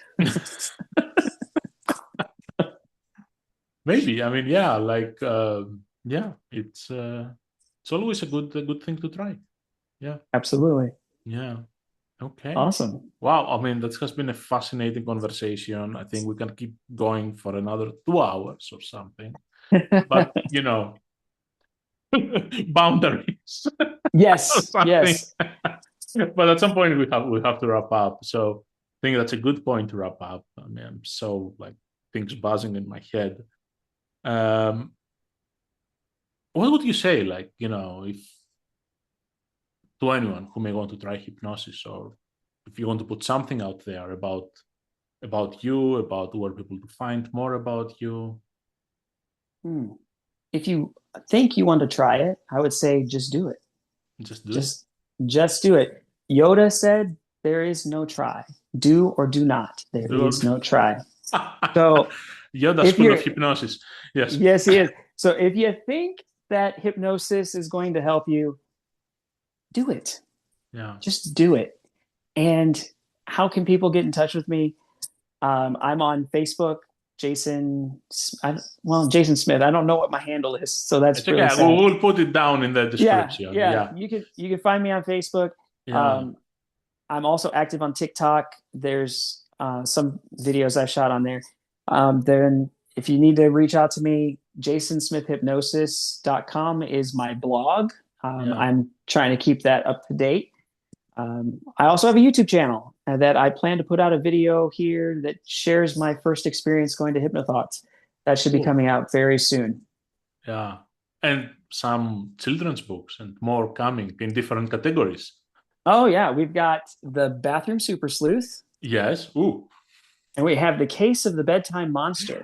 maybe. I mean, yeah, like, yeah, it's always a good thing to try. Yeah, Absolutely. yeah. Okay. Awesome. Wow. I mean, that has been a fascinating conversation. I think we can keep going for another 2 hours or something. but boundaries or Yes, something. yes. But at some point we have to wrap up. So I think that's a good point to wrap up. I mean, I'm so like things buzzing in my head. Um, what would you say, like, if to anyone who may want to try hypnosis, or if you want to put something out there about you, about where people to find more about you? Hmm. If you think you want to try it, I would say just do it. Just do it. Just just do it. Yoda said there is no try. Do or do not. There is no try. So Yoda if School of you're Hypnosis. Yes. yes, he is. So if you think that hypnosis is going to help you, do it. Yeah. Just do it. And how can people get in touch with me? I'm on Facebook, Jason. Jason Smith. I don't know what my handle is, so that's It's really okay. sad. We'll put it down in the Yeah, description. yeah. Yeah. You can find me on Facebook. Yeah. Um, I'm also active on TikTok. There's some videos I shot on there. Then if you need to reach out to me, jasonsmithhypnosis.com is my blog. Yeah. I'm trying to keep that up to date. I also have a YouTube channel that I plan to put out a video here that shares my first experience going to Hypnothoughts. That should be Cool. coming out very soon. Yeah. And some children's books and more coming in different categories. Oh yeah, we've got the Bathroom Super Sleuth, Yes. Ooh. and we have the Case of the Bedtime Monster.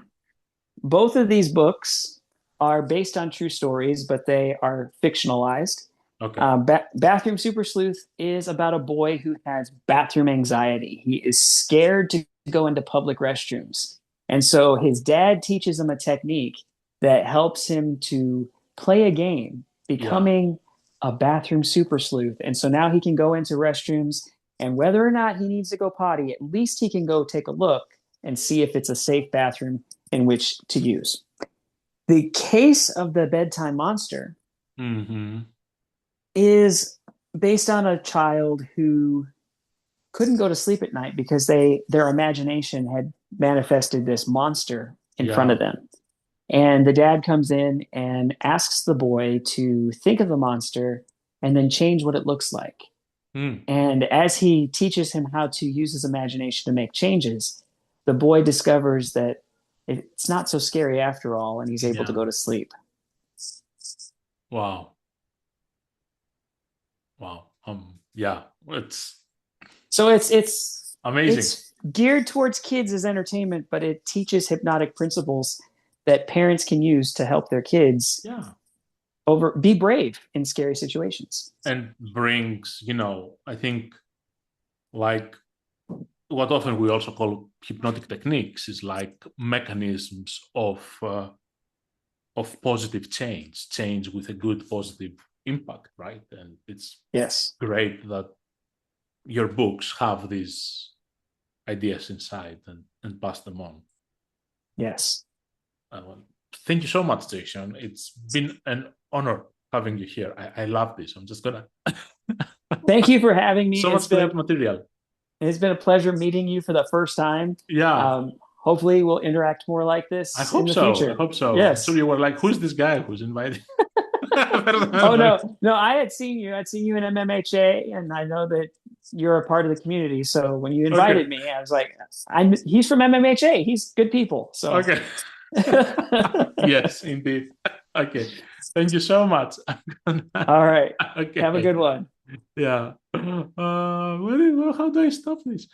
Both of these books are based on true stories, but they are fictionalized. Okay. Bathroom Super Sleuth is about a boy who has bathroom anxiety. He is scared to go into public restrooms. And so his dad teaches him a technique that helps him to play a game, Yeah. becoming a bathroom super sleuth. And so now he can go into restrooms, and whether or not he needs to go potty, at least he can go take a look and see if it's a safe bathroom in which to use. The Case of the Bedtime Monster Mm-hmm. is based on a child who couldn't go to sleep at night because their imagination had manifested this monster in front Yeah. of them. And the dad comes in and asks the boy to think of the monster and then change what it looks like. Mm. And as he teaches him how to use his imagination to make changes, the boy discovers that it's not so scary after all, and he's able to Yeah. go to sleep. Wow. Wow. Yeah. It's So amazing. it's geared towards kids as entertainment, but it teaches hypnotic principles that parents can use to help their kids Yeah. be brave in scary situations. And brings, I think, like, what often we also call hypnotic techniques is like mechanisms of positive change with a good positive impact, right? And it's Yes. great that your books have these ideas inside and pass them on. Yes. Well, thank you so much, Jason. It's been an honor having you here. I love this. I'm just gonna Thank you for having me. so much great material. It's been a pleasure meeting you for the first time. Yeah, Hopefully, we'll interact more like I this in hope the so. I future. hope so. I'm sure Yes. you were like, who's this guy who's invited? Oh no, no, I had seen you. I'd seen you in MMHA, and I know that you're a part of the community. So when you Okay. invited me, I was like, he's from MMHA. He's good people. So Okay. Yes, indeed. Okay. Thank you so much. all right. Have a Okay. good one. Yeah. How do I stop this?